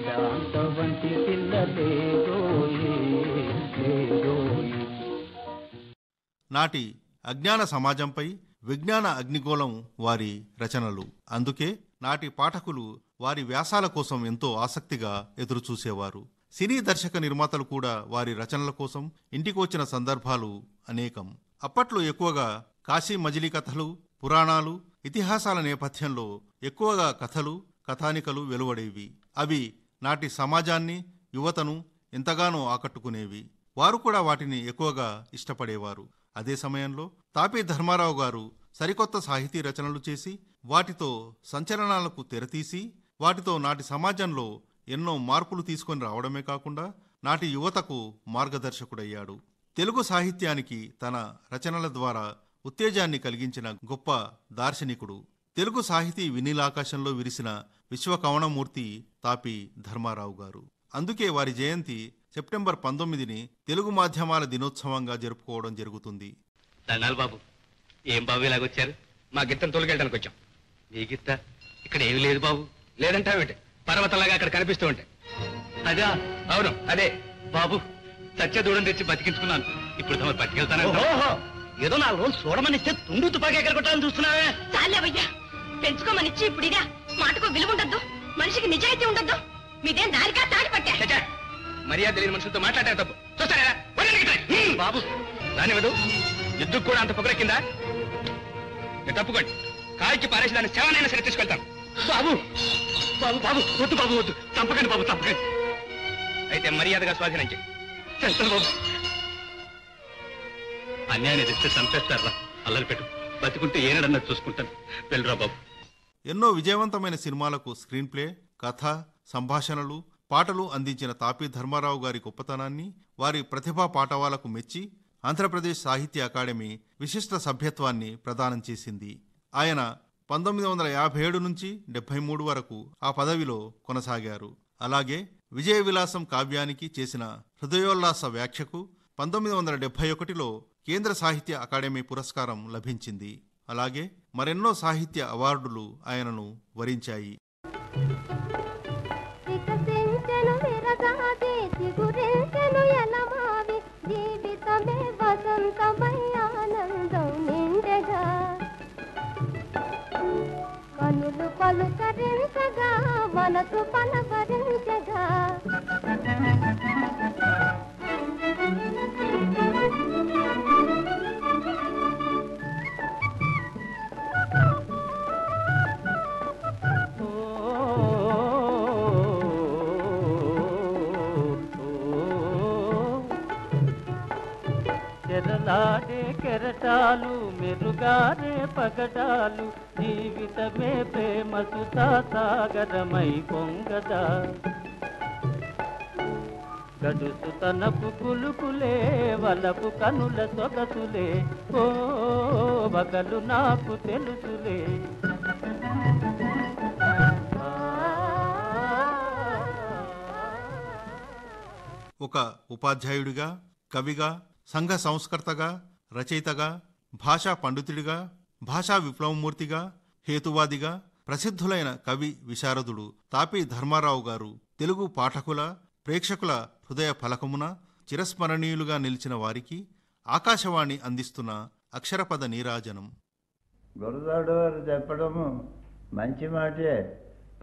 శాంతవంటి పిల్లలేదోయి లేదోయి. నాటి అజ్ఞాన సమాజంపై విజ్ఞాన అగ్నిగోళం వారి రచనలు. అందుకే నాటి పాఠకులు వారి వ్యాసాల కోసం ఎంతో ఆసక్తిగా ఎదురుచూసేవారు. సినీ దర్శక నిర్మాతలు కూడా వారి రచనల కోసం ఇంటికొచ్చిన సందర్భాలు అనేకం. అప్పట్లో ఎక్కువగా కాశీ మజిలీ కథలు, పురాణాలు, ఇతిహాసాల నేపథ్యంలో ఎక్కువగా కథలు, కథానికలు వెలువడేవి. అవి నాటి సమాజాన్ని, యువతను ఎంతగానో ఆకట్టుకునేవి. వారు కూడా వాటిని ఎక్కువగా ఇష్టపడేవారు. అదే సమయంలో తాపీ ధర్మారావు గారు సరికొత్త సాహితీ రచనలు చేసి వాటితో సంచలనాలకు తెరతీసి వాటితో నాటి సమాజంలో ఎన్నో మార్పులు తీసుకొని రావడమే కాకుండా నాటి యువతకు మార్గదర్శకుడయ్యాడు. తెలుగు సాహిత్యానికి తన రచనల ద్వారా ఉత్తేజాన్ని కలిగించిన గొప్ప దార్శనికుడు. తెలుగు సాహితీ వినీలాకాశంలో విరిసిన విశ్వకవనమూర్తి తాపీ ధర్మారావు గారు. అందుకే వారి జయంతి సెప్టెంబర్ 19ని తెలుగు మాధ్యమాల దినోత్సవంగా జరుపుకోవడం జరుగుతుంది. దండాలు బాబు. ఏం బాబు ఇలాగొచ్చారు? మా గిత్తను తొలగెళ్ళడానికి వచ్చాం. మీ గిత్త ఇక్కడ ఏమి లేదు బాబు. లేదంటావేంటి? పర్వతంలాగా అక్కడ కనిపిస్తూ ఉంటాయి. అదే, అవును అదే బాబు. సత్య దూడం తెచ్చి బతికించుకున్నాను. ఇప్పుడు తమ పట్టుకెళ్తాను. ఏదో 4 రోజులు చూడమనిస్తే తుండు తుపాకి ఎక్కడ కొట్టాలని చూస్తున్నావే? చాలేవయ్యా, పెంచుకోమనిచ్చి ఇప్పుడు ఇదా మాటకు విలువ ఉండద్దు, మనిషికి నిజాయితీ ఉండద్దు. మీదేం దారికా తాడి పట్టా? మర్యాద తెలియని మనుషులతో మాట్లాడే తప్పు చూస్తారా బాబు? దానివదు ఎద్దుకు కూడా అంత పొగరెక్కిందా? తప్పుకోండి. కాల్చి పారేసి దాన్ని శవనైనా సరే తీసుకెళ్తాను. బాబు బాబు బాబు వద్దు బాబు, వద్దు, చంపకండి బాబు, చంపకండి. అయితే మర్యాదగా స్వాధీనం చేస్తాను బాబు. అన్యాయాన్ని తెస్తే చంపేస్తారా? అల్లరి పెట్టు. బతికుంటే ఏనాడన్నా చూసుకుంటాను. వెళ్ళరా బాబు. ఎన్నో విజయవంతమైన సినిమాలకు స్క్రీన్ ప్లే, కథ, సంభాషణలు, పాటలు అందించిన తాపీ ధర్మారావు గారి గొప్పతనాన్ని, వారి ప్రతిభా పాటవాలకు మెచ్చి ఆంధ్రప్రదేశ్ సాహిత్య అకాడమీ విశిష్ట సభ్యత్వాన్ని ప్రదానం చేసింది. ఆయన 1957 నుంచి 73 వరకు ఆ పదవిలో కొనసాగారు. అలాగే విజయ విలాసం కావ్యానికి చేసిన హృదయోల్లాస వ్యాఖ్యకు 1971లో కేంద్ర సాహిత్య అకాడమీ పురస్కారం లభించింది. అలాగే మరెన్నో సాహిత్య అవార్డులు ఆయనను వరించాయి. కనులు పలుకరించగా మనసు పలకరించగా మెరలాడే కెరటాలు మెరుగారే పగడాలు జీవితమే ప్రేమ సుధా సాగరమై పొంగదా గడుసు తనపు కులుకులే వలపు కనుల సొగసులే ఓ వగలు నాకు తెలుసులే ఒక ఉపాధ్యాయుడిగా, కవిగా, సంఘ సంస్కర్తగా, రచయితగా, భాషా పండితుడిగా, భాషా విప్లవమూర్తిగా, హేతువాదిగా ప్రసిద్ధులైన కవి విశారదుడు తాపీ ధర్మారావు గారు తెలుగు పాఠకుల, ప్రేక్షకుల హృదయ ఫలకమున చిరస్మరణీయులుగా నిలిచిన వారికి ఆకాశవాణి అందిస్తున్న అక్షరపద నీరాజనం. గురదాడు వారు చెప్పడము మంచి మాటే.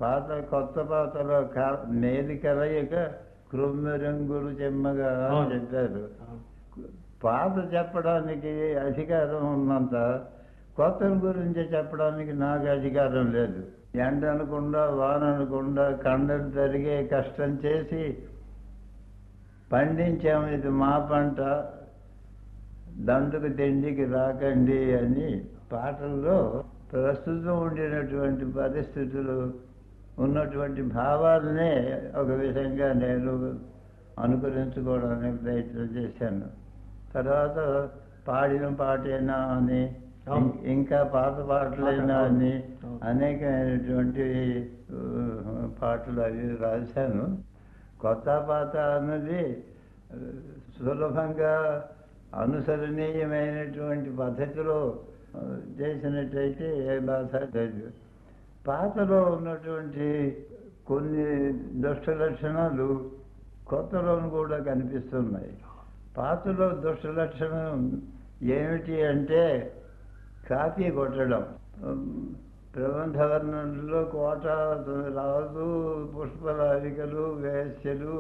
పాత కొత్త పాతలో మేది కలయిక క్రొమ్మి రంగులు చెమ్మగా అని చెప్పారు. పాత చెప్పడానికి అధికారం ఉన్నంత కొత్త గురించి చెప్పడానికి నాకు అధికారం లేదు. ఎండ అనకుండా వాన అనకుండా కండలు తరిగే కష్టం చేసి పండించాము, ఇది మా పంట, దండుకు తిండికి రాకండి అని పాటల్లో ప్రస్తుతం ఉండినటువంటి పరిస్థితులు ఉన్నటువంటి భావాలనే ఒక విధంగా నేను అనుకరించుకోవడానికి ప్రయత్నం చేశాను. తర్వాత పాడిన పాటైనా అని, ఇంకా పాత పాటలైనా అని అనేకమైనటువంటి పాటలు అవి రాశాను. కొత్త పాత అన్నది సులభంగా అనుసరణీయమైనటువంటి పద్ధతిలో చేసినట్టయితే ఏ బాధ లేదు. పాతలో ఉన్నటువంటి కొన్ని దుష్ట లక్షణాలు కొత్తలోను కూడా కనిపిస్తున్నాయి. పాతలో దుష్ట లక్షణం ఏమిటి అంటే కాపీ కొట్టడం. ప్రబంధవర్ణంలో కోట, రాజు, పుష్పరాజికలు, వేశ్యలు,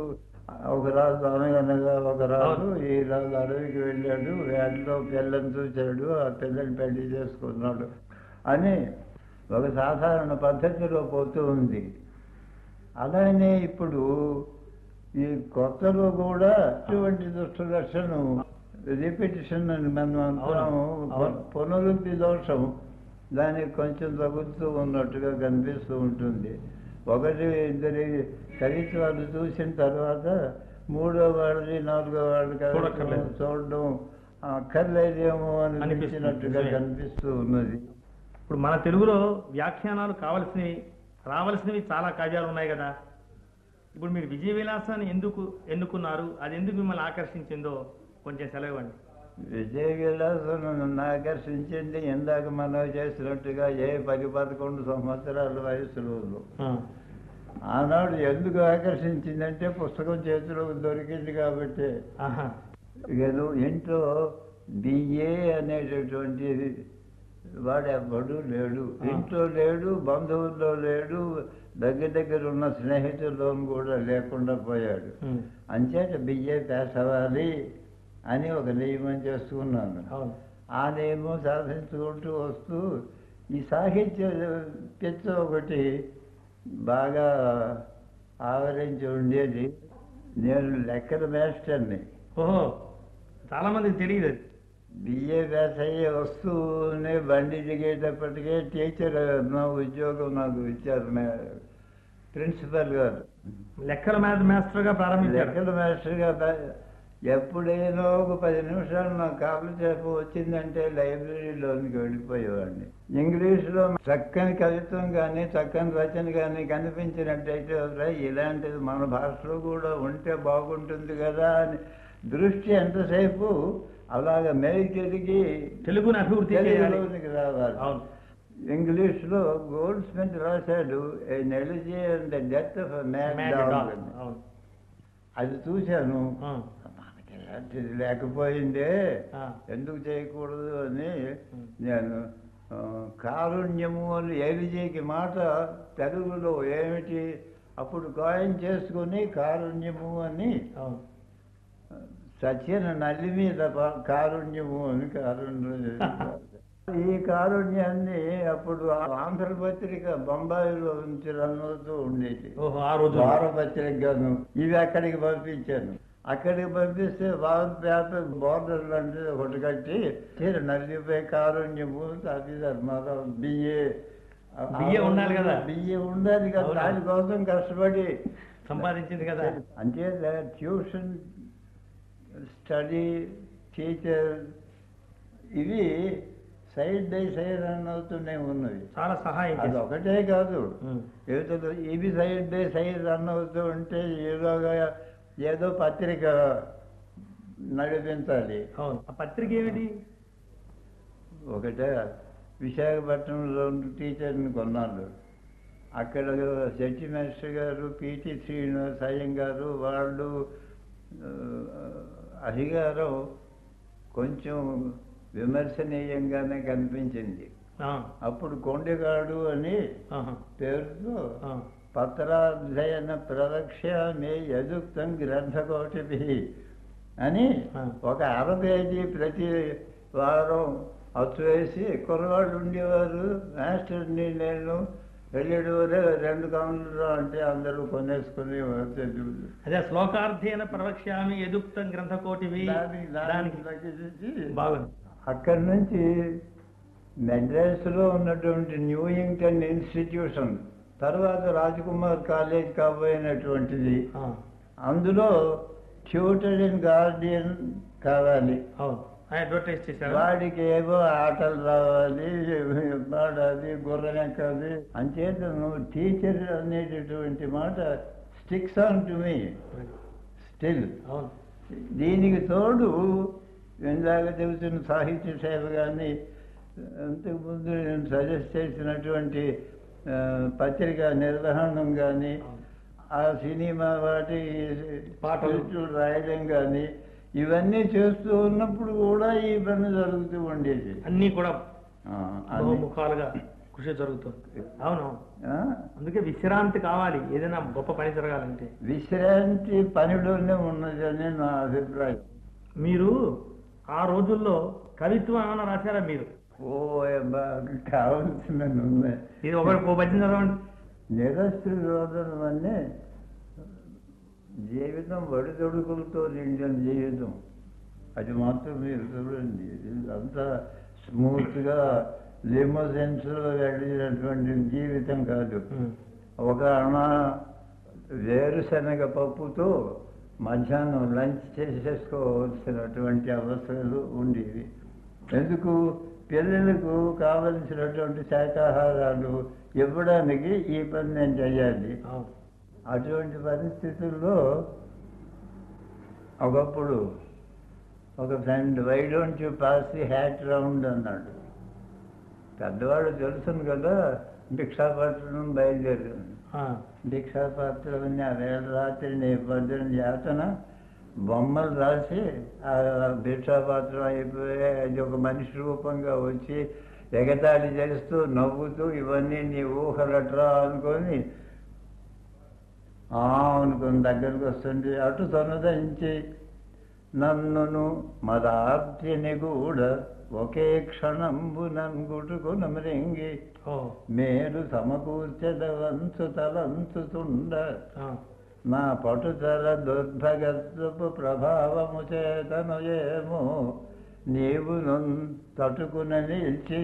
ఒక రాజు అనగనగా ఒక రాజు, ఈ రాజు అడవికి వెళ్ళాడు, వేటలో పిల్లని చూశాడు, ఆ పిల్లని పెళ్లి చేసుకున్నాడు అని ఒక సాధారణ పద్ధతిలో పోతూ ఉంది. అలానే ఇప్పుడు ఈ కొత్తలో కూడా ఇటువంటి దుష్ట లక్షణం రిపిటిషన్ అని మనం అంటాము, పునరుక్తి దోషం దానికి కొంచెం తగ్గుతూ ఉన్నట్టుగా కనిపిస్తూ ఉంటుంది. ఒకటి ఇద్దరి కవిత్వాలు చూసిన తర్వాత మూడో వాడిది నాలుగో వాడికి చూడడం అక్కర్లేదేమో అని అనిపించినట్టుగా కనిపిస్తూ ఉన్నది. ఇప్పుడు మన తెలుగులో వ్యాఖ్యానాలు రావాల్సినవి చాలా కావ్యాలు ఉన్నాయి కదా. ఇప్పుడు మీరు విజయ విలాసాన్ని ఎందుకు ఎన్నుకున్నారు, అది ఎందుకు మిమ్మల్ని ఆకర్షించిందో కొంచెం సెలవివ్వండి. విజయ విలాసం నన్ను ఆకర్షించింది ఇందాక మనం చేసినట్టుగా 10-11 సంవత్సరాల వయసులో. ఆనాడు ఎందుకు ఆకర్షించిందంటే పుస్తకం చేతిలోకి దొరికింది కాబట్టి. ఏదో ఇంట్లో బిఏ అనేటటువంటి వాడు ఎవ్వడూ లేడు, ఇంట్లో లేడు, బంధువుల్లో లేడు, దగ్గర ఉన్న స్నేహితుల్లోనూ కూడా లేకుండా పోయాడు. అంచేత బిఏ పాస్ అవ్వాలి అని ఒక నియమం చేసుకున్నాను. ఆ నియమం సాధించుకుంటూ వస్తూ ఈ సాహిత్య పిచ్చ ఒకటి బాగా ఆవరించి ఉండేది. నేను లెక్కల మాస్టర్ని. ఓహో, చాలా మందికి తెలియదు. బిఏ పాస్ అయ్యే వస్తూనే బండి దిగేటప్పటికే టీచర్ నా ఉద్యోగం నాకు ఇచ్చారు ప్రిన్సిపల్ గారు. లెక్కల మాస్టర్గా ప్రారంభించారు. లెక్కల మాస్టర్గా ఎప్పుడైనా ఒక 10 నిమిషాలు నాకు కాలక్షేపం వచ్చిందంటే లైబ్రరీలోనికి వెళ్ళిపోయేవాడిని. ఇంగ్లీష్లో చక్కని కవిత్వం కానీ చక్కని రచన కానీ కనిపించినట్టయితే ఇలాంటిది మన భాషలో కూడా ఉంటే బాగుంటుంది కదా అని దృష్టి ఎంతసేపు అలాగ మేలు తిరిగి తెలుగుని అభివృద్ధికి రావాలి. ఇంగ్లీష్లో గోల్డ్ స్మిత్ రాశాడు an elegy and the death of a mad dog. అది చూశాను, మనకి ఇలాంటిది లేకపోయిందే ఎందుకు చేయకూడదు అని నేను కారుణ్యము అని ఎలిజీకి మాట తెలుగులో ఏమిటి అప్పుడు కాయిన్ చేసుకుని కారుణ్యము అని సత్యన నల్లి మీద కారుణ్యము అని కారుణ్యం ఈ కారుణ్యాన్ని అప్పుడు ఆంధ్రపత్రిక బొంబాయిలో నుంచి రన్ అవుతూ ఉండేది. వారపత్రికగాను ఇవి అక్కడికి పంపించాను. అక్కడికి పంపిస్తే పేపర్ బోర్డర్ అంటే ఒకటి కట్టి నదిపై కారుణ్యము తాపిధర్మారావు బిఏ ఉండాలి కదా, బిఏ ఉండాలి కదా, దానికోసం కష్టపడి సంపాదించింది కదా. అంటే ట్యూషన్, స్టడీ, టీచర్ ఇవి సైడ్ బై సైడ్ రన్ అవుతూనే ఉన్నవి. చాలా సహాయం. అది ఒకటే కాదు, ఇవి సైడ్ బై సైడ్ రన్ అవుతూ ఉంటే ఏదో పత్రిక నడిపించాలి. ఆ పత్రిక ఏమిటి? ఒకటే విశాఖపట్నంలో టీచర్ని కొన్నాడు. అక్కడ జడ్జి మాస్టర్ గారు, పిటి శ్రీనివాస్ అయ్యంగారు, వాళ్ళు అధికారం కొంచెం విమర్శనీయంగానే కనిపించింది. అప్పుడు కొండగాడు అని పేరుతో పత్రాధ్యయన ప్రవక్ష్యామి యదుక్తం గ్రంథకోటిభి అని ఒక 60 పేజీ ప్రతి వారం అచ్చువేసి కుర్రవాళ్ళు ఉండేవారు. మాస్టర్ని నేను వెళ్ళేడు 2 కౌంటర్లు అంటే అందరూ కొనేసుకుని అదే శ్లోకార్థేన ప్రవక్ష్యామి యదుక్తం గ్రంథకోటిభి. బాగుంది. అక్కడి నుంచి మెడ్రాస్లో ఉన్నటువంటి న్యూయింగ్టన్ ఇన్స్టిట్యూషన్, తర్వాత రాజ్కుమార్ కాలేజ్ కాబోయినటువంటిది, అందులో ట్యూటర్ అండ్ గార్డియన్ కావాలి. అడ్వర్టైజ్ చేశారు. వాడికి ఏవో ఆటలు రావాలి, పాడాలి, గుర్రనెక్కాలి. అంచేత నువ్వు టీచర్ అనేటటువంటి మాట sticks on to me still. దీనికి తోడు ఇందాక చెబుతున్న సాహిత్య సేవ కానీ, అంతకుముందు నేను సజెస్ట్ చేసినటువంటి పత్రికా నిర్వహణం కానీ, ఆ సినిమా వాటి పాటలు రాయడం కానీ, ఇవన్నీ చేస్తూ ఉన్నప్పుడు కూడా ఈ పని జరుగుతూ ఉండేది. అన్నీ కూడా ముఖాలుగా కృషి జరుగుతుంది. అవునవును. అందుకే విశ్రాంతి కావాలి, ఏదైనా గొప్ప పని జరగాలంటే. విశ్రాంతి పనిలోనే ఉన్నది అని నా అభిప్రాయం. మీరు ఆ రోజుల్లో కవిత్వం ఏమైనా రాశారా మీరు? కావాల్సిన ఇది ఒకటి పద్యం చదవండి. నిరస్త్రోదనం అనే జీవితం ఒడిదొడుకులతో నిండిన జీవితం, అది మాత్రం మీరు చూడండి. అంతా స్మూత్గా లిమోజెన్స్లో వెళ్ళినటువంటి జీవితం కాదు. ఒక అణ వేరుశనగ పప్పుతో మధ్యాహ్నం లంచ్ చేసేసుకోవాల్సినటువంటి అవసరాలు ఉండేవి. ఎందుకు? పిల్లలకు కావలసినటువంటి శాకాహారాలు ఇవ్వడానికి ఈ పని నేను చేయాలి. అటువంటి పరిస్థితుల్లో ఒకప్పుడు ఒక friend, why don't you pass the hat round అన్నాడు. పెద్దవాడు తెలుసును కదా, భిక్షాపత్రం బయలుదేరాను. భిక్షాపాత్రం అని ఆ వేళ రాత్రి పొద్దున చేతన బొమ్మలు రాసి ఆ భిక్షాపాత్రం అయిపోయి అది ఒక మనిషి రూపంగా వచ్చి ఎగతాళి చేస్తూ నవ్వుతూ ఇవన్నీ నీ ఊహలట్రా అనుకొని అనుకుని దగ్గరకు వస్తుంది. అటు తొనదంచి నన్నును మదార్తిని కూడా ఒకే క్షణంబు నన్గుటుకున మృంగి మేలు సమకూర్చెదవంచు తలంచుతుండ నా పటుతల దుర్భగత్వపు ప్రభావము చేతను ఏమో నీవు తటుకున నిలిచి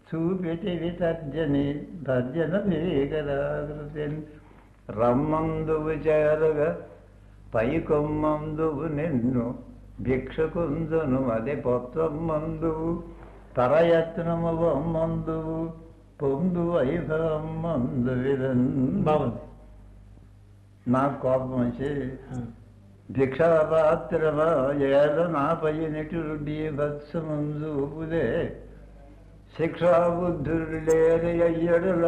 చూపిటివి తర్జన భీకరాకృతి రమ్మందువు చేరగా పై కొమ్మందువు నిన్ను భిక్షకుందును అది పొత్తమ్మందువు తరయత్నము బొమ్మందువు పొందు వైభవమ్మందు విధన్. బాగుంది. నాకు కోపం వచ్చి భిక్షాపాత్రమా ఏల నాపై నిటుడు బీభత్సమందుపుదే శిక్షాబుద్ధుడు లేని అయ్యడుల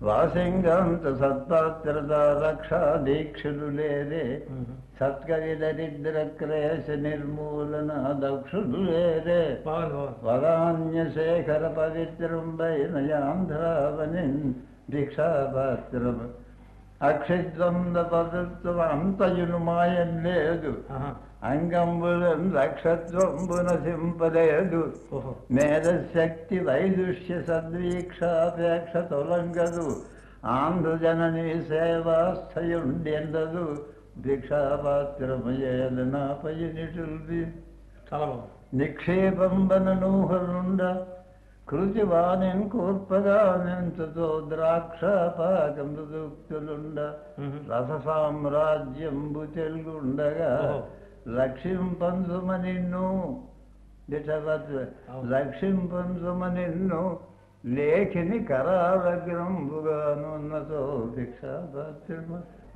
వాసింగంత సత్పాత్రత రక్షా దీక్షులు లేరే సత్కరి దరిద్ర క్రేశ నిర్మూలన దక్షులు లేరే వదాన్యశేఖర పవిత్రం వైనయాంధ్రావని భిక్షాపాత్రం. అక్షిద్వంద పదత్వం అంతయును మాయం లేదు, అంగంబులను లక్షత్వంబున సింపలేదు, మేధశక్తి వైదుష్య సద్వీక్షాపేక్ష తొలంగదు, ఆంధ్రజనని సేవాస్థయుండెందదు, భిక్షాపాత్రమయేల నాపై నిటుల్వి. నిక్షేపంబనూహనుండ కృతివాణిన్ కూర్పగానెంతతో ద్రాక్షపాకమృదుక్తులుండ, రస సామ్రాజ్యంబు తెలుగుండగా రక్షింపంసుమ నిన్ను రక్షింపంసుమ నిన్ను లేఖిని కరాలగ్రంబుగానున్నతో భిక్షాపాత్రమ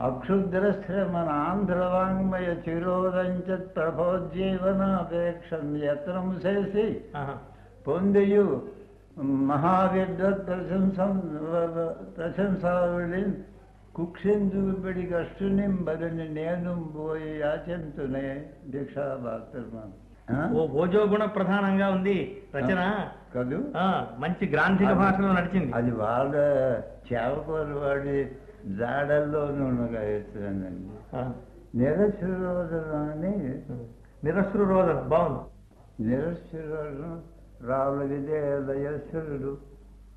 అక్షుద్రశ్రమనాంధ్రవాంగ్మయ చిరోదంచత్ ప్రభోజ్జీవనాపేక్షం యత్నం చేసి పొందియు మహావిద్వత్ ప్రశంసావళిన్ కుక్షిందుబడి కష్టునింబరిని నేను పోయి యాచంతునే భిక్షాపాత్రమాను. ఓ భోజోగుణ ప్రధానంగా ఉంది రచన కదూ, మంచి గ్రాంధిక భాషలో నడిచింది. అది వాళ్ళ చేపకూరు వాడి జాడల్లోనూ ఎత్తునండి. నిరశ్రురోధనాన్ని నిరశ్రురోధన బాగుంది. నిరశ్రురోధన రావుల విదేలయశ్వరుడు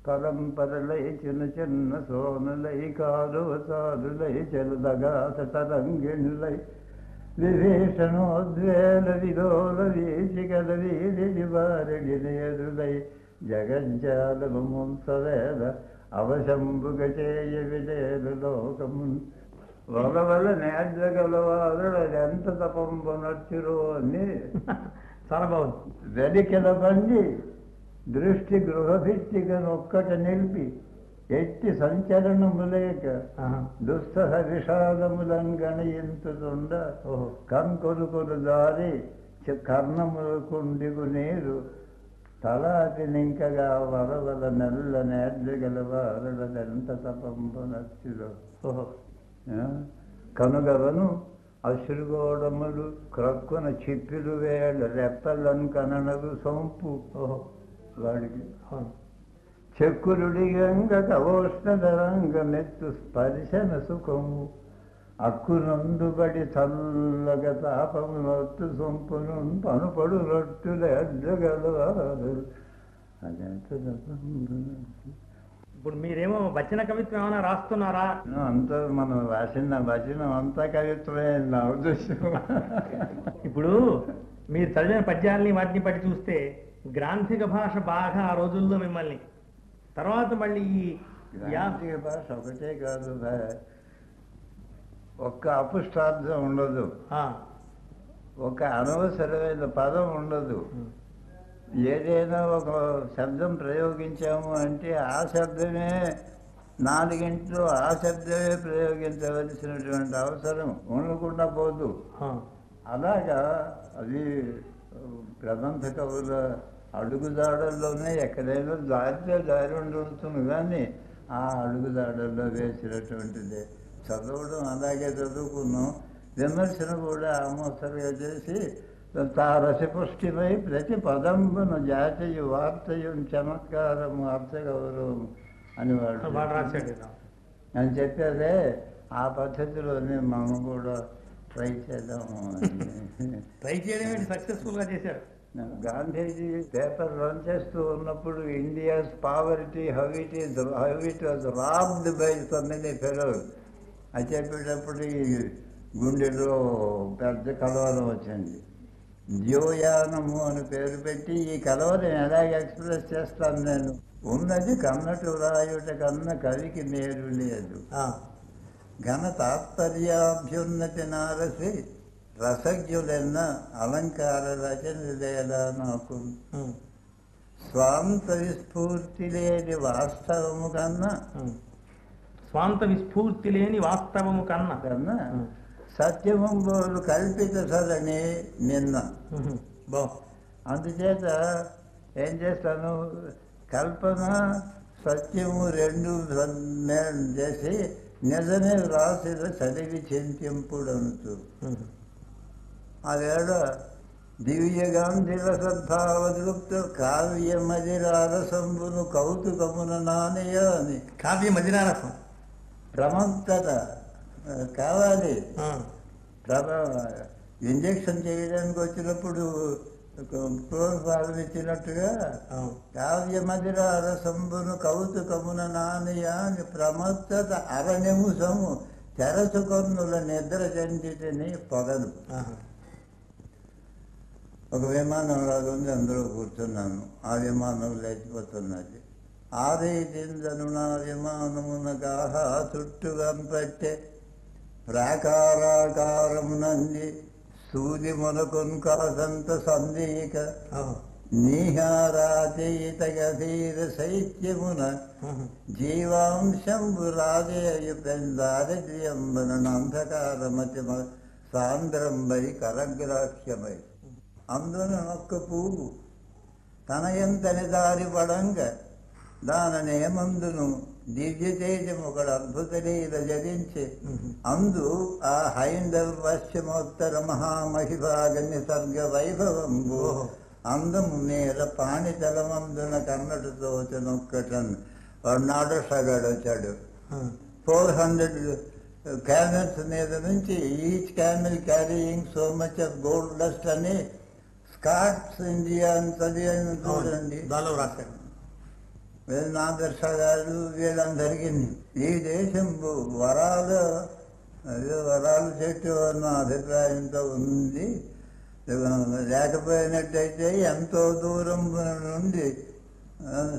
పరంపరలై చిన్న చిన్న సోనులై కాలువసారులై చెలుదగాత తరంగిణులై విభీషణోద్వేల విలోల వీచికల వీధి వారిడి నేరులై జగజ్జాలముంసవేద అవశంభుగ చేయ విదేలు లోకము వలవల నేర్జగలవారుడు ఎంత తపంబు నచ్చురో అని చాలా బాగుంది. వెలికెల బండి దృష్టి గృహభిత్తిక నొక్కట నిలిపి ఎట్టి సంచలనములేక దుస్తహ విషాదములను గణయించుతుండ కంకొలుకొలు దారి కర్ణములు కుండిగు నీరు తలాటి నింకగా వరవల నెల్ల నేర్జగల వారడదెంత తపంబు నచ్చులో కనుగవను అశ్రుగోడములు క్రక్కున చిప్పిలు వేళ రెప్పలను కననగు సొంపు వాడికి చెక్కురుడిగంగ కవోష్ణరంగమెత్తు స్పర్శన సుఖము అక్కునందుబడి చల్లగ తాపమునొత్తు సొంపును పనుపడు రొట్టులు ఎడ్డగలవారు అదంత. ఇప్పుడు మీరేమో వచన కవిత్వం ఏమైనా రాస్తున్నారా? అంతా మనం రాసిన వచనం అంతా కవిత్వమే నా ఉద్దేశం. ఇప్పుడు మీరు చదివిన పద్యాలని వాటిని బట్టి చూస్తే గ్రాంథిక భాష బాగా ఆ రోజుల్లో మిమ్మల్ని, తర్వాత మళ్ళీ ఈ గ్రాంథిక భాష ఒకటే కాదు, ఒక్క అపుష్టార్థం ఉండదు, ఒక అనవసరమైన పదం ఉండదు. ఏదైనా ఒక శబ్దం ప్రయోగించాము అంటే ఆ శబ్దమే నాలుగింట్లో ఆ శబ్దమే ప్రయోగించవలసినటువంటి అవసరం ఉండకుండా పోదు. అలాగా అది ప్రబంధ కవుల అడుగుదాడల్లోనే ఎక్కడైనా దారి ఉంటుంది, కానీ ఆ అడుగుదాడల్లో వేసినటువంటిదే. చదవడం అలాగే చదువుకున్నాం, విమర్శన కూడా ఆమోసరిగా చేసి రసపుష్టిపై ప్రతి పదంబును జాతీయ వార్తయు చమత్కారము అర్థగౌరవం అని వాడు అని చెప్పారే. ఆ పద్ధతిలోనే మనం కూడా ట్రై చేద్దాము. ట్రై చేయడం సక్సెస్ఫుల్ గా చేశారు. గాంధీజీ పేపర్ రన్ చేస్తూ ఉన్నప్పుడు India's poverty how it was robbed by so many fellows అని చెప్పేటప్పుడు గుండెలో పెద్ద కలవరం వచ్చింది. ద్యోయానము అని పేరు పెట్టి ఈ కలవరం ఎలాగ ఎక్స్ప్రెస్ చేస్తాను నేను, ఉన్నది కన్నటు రాయుట కన్న కవికి నేరు లేదు, ఘన తాత్పర్యాభ్యున్నతి నారసి రసజ్ఞులెన్న అలంకార రచనలేదా నాకు, స్వాంత విస్ఫూర్తి లేని వాస్తవము కన్నా, స్వాంత విస్ఫూర్తి లేని వాస్తవము కన్నా సత్యము బోలు కల్పిత సదని నిన్న. అందుచేత ఏం చేస్తాను, కల్పన సత్యము రెండు చేసి నిజమే రాసిన చదివి చింతింపుడు అనుతూ అవేళ దివ్యగాంధిల సద్భావదృప్త కావ్య మదిరారసంబును కౌతుకమున నానయ అని కావ్య మదిరారసం ప్రమంతత కావాలి. ఇంజక్షన్ చేయడానికి వచ్చినప్పుడు ప్రోత్సాహం ఇచ్చినట్టుగా కావ్య మధిర రసంబును కౌతుకమున నానియాని ప్రమత్తత అరణ్యముసము తెరచుకొన్నుల నిద్ర చెందితని పొగదు. ఒక విమానం లాగుంది, అందులో కూర్చున్నాను. ఆ విమానం లేచిపోతున్నది. ఆదేశిందను నా విమానమున గాహ చుట్టుగా పెట్టే ప్రాకారాకారమునంది సూది మునకున్ కాసంత సందీక నీహారాతీత గధీర శైత్యమున జీవాంశంబు రాజేయు పెందారిద్ర్యంబన అంధకారమతి సాంద్రంబై కరగ్రాహ్యమై అందున ఒక్క పువ్వు తన ఎంతని దారి పడంగ దాననేమందును దివ్య తేజం ఒకడు అద్భుత లీల జరించి అందు ఆ హైందవ పశ్చిమోత్తర మహామహిభాగన్య సర్గ వైభవంబు అందము నేల పాణితలమందున కన్నడు తోచనొక్కటన్ వాడు సగడొచ్చాడు. 400 క్యామెల్స్ మీద నుంచి each camel carrying so much of gold dust అని స్కాట్స్ ఇండియా అని చదివాను చూడండి. రాశాడు నాదర్శ గారు వీళ్ళందరికీ. ఈ దేశం వరాలు చెట్టు అన్న అభిప్రాయంతో ఉంది. లేకపోయినట్టయితే ఎంతో దూరం నుండి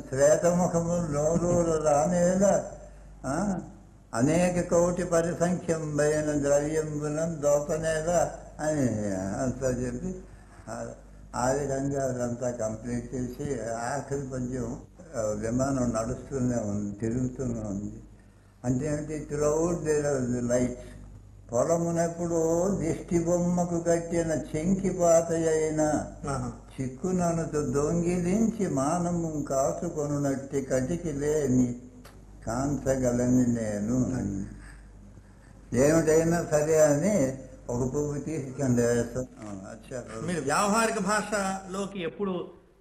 శ్వేతముఖము నోరూరు రానేలా అనేక కోటి పరిసంఖ్యంబైన ద్రవ్యంబులను దోపనేలా అని అంతా చెప్పి ఆ విధంగా అదంతా కంప్లీట్ చేసి ఆఖరి కొంచెం విమానం నడుస్తూనే ఉంది, తిరుగుతూనే ఉంది. అంటే త్రూఅవుట్ దేర్ లైట్స్. పొలమునప్పుడు దిష్టి బొమ్మకు కట్టిన చెంకిపాత అయిన చిక్కుననుతో దొంగిలించి మానము కాసుకొనునట్టి కటికి లేని కాంచగలని నేను. ఏమిటైనా సరే అని ఒక పువ్వు తీసుకెళ్ళి మీరు వ్యావహారిక భాషలోకి ఎప్పుడు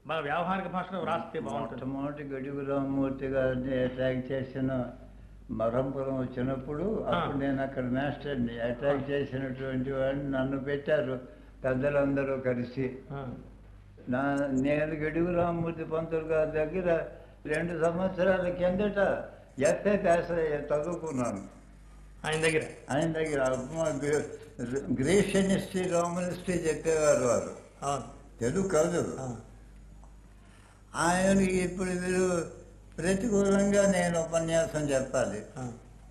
మన వ్యావహారిక భాషలో రాస్తే బాగుంటుంది. మొట్టమొదటి గడుగు రామ్మూర్తి గారిని అటాక్ చేసిన మరంపురం వచ్చినప్పుడు అప్పుడు నేను అక్కడ మాస్టర్ని. అటాక్ చేసినటువంటి వాడిని నన్ను పెట్టారు పెద్దలందరూ కలిసి. నేను గడుగు రామ్మూర్తి పంతులు గారి దగ్గర 2 సంవత్సరాల కిందట ఎఫ్ఏ పాస్ చదువుకున్నాను ఆయన దగ్గర. గ్రీషియన్ హిస్టరీ, రోమన్ హిస్టరీ చెప్పేవారు వారు, తెలుగు కాదు. ఆయనకి ఇప్పుడు మీరు ప్రతికూలంగా నేను ఉపన్యాసం చెప్పాలి,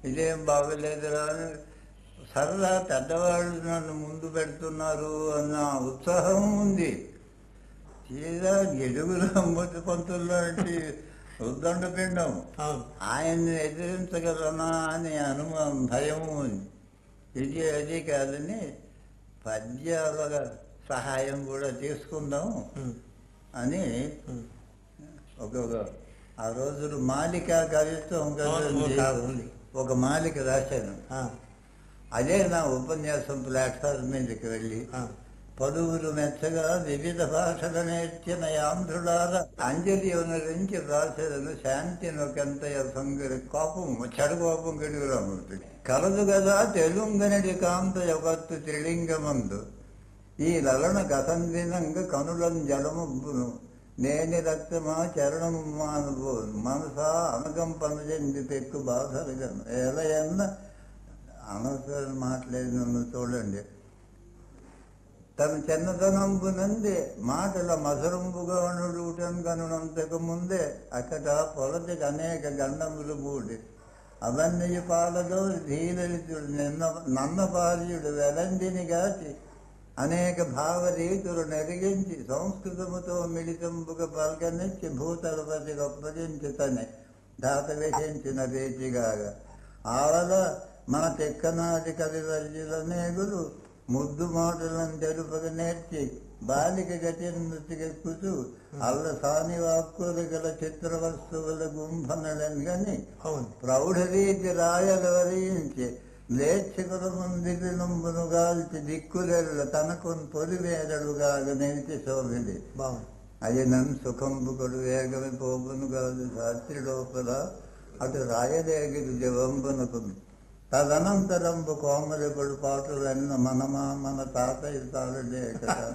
ఇదేం బాగలేదురా అని సరదా పెద్దవాళ్ళు నన్ను ముందు పెడుతున్నారు అన్న ఉత్సాహం ఉంది. తీరా గెలుగులో అమ్మటి పంతుల్లో ఉద్దండ పిండం ఆయన్ని ఎదిరించగలనా అని అనుమానం, భయము ఉంది. ఇది అది కాదని పద్యాల సహాయం కూడా తీసుకుందాం అని ఆ రోజులు మాలిక కవిత్వం ఒక మాలిక రాశాను. అదే నా ఉపన్యాసం ప్లాట్ఫామ్ మీదకి వెళ్ళి పలువురు మెచ్చగా వివిధ భాషలు నేర్చిన ఆంధ్రులార అంజలి నుంచి రాసేదను శాంతిని ఒకంతయ సంగరి కోపం చెడు కోపం గడుగురామూర్తి కలదు కదా తెలుంగనడి కాంత యొకత్తు త్రిలింగమందు ఈ లలన గతందినంగా కనులం జలముబ్బును నేని రక్తమా చరణము మానుభూ మనసా అనగం పనుజంది పెక్కు బాధలుగను ఎలయన్న అనవసరం మాట్లాడిన చూడండి. తన చిన్నతనంబునంది మాటల మధురంబుగా నుడుటం కనునంతకు ముందే అక్కడ పొలతికి అనేక గండములు మూడి అవన్నీ పాలతో ధీలలితుడు నన్నపార్యుడు వెలందిని గాచి అనేక భావరీతులు నెరిగించి సంస్కృతముతో మిళితంబుగా పల్కనిచ్చి భూతలపతి గొప్పగించి తనే దాత వేసించిన రేచిగాగా ఆవల మన తెక్కనాటి కవివర్యుల నేగులు ముద్దు మాటలను తెలుపక నేర్చి బాలిక గతి నృతికెక్కుతూ అల్ల సాని వాక్కులు గల చిత్ర వస్తువుల గుంభనలని గని ప్రౌఢరీతి రాయల వరించి లేక్షకుల ముందికి నంబును గాల్చి దిక్కులెల్ల తనకున్ పొలివేరడుగాగ నిలిచి శోభిది అది నన్ను సుఖంబుకుడు వేగమి పోపును కాదు శాస్త్రి లోపల అటు రాయలేగిరి జవంబునకు తదనంతరంబు కోమలిపుడు పాటలు ఎన్న మనమా మన తాతయ్య తాళడే కదా.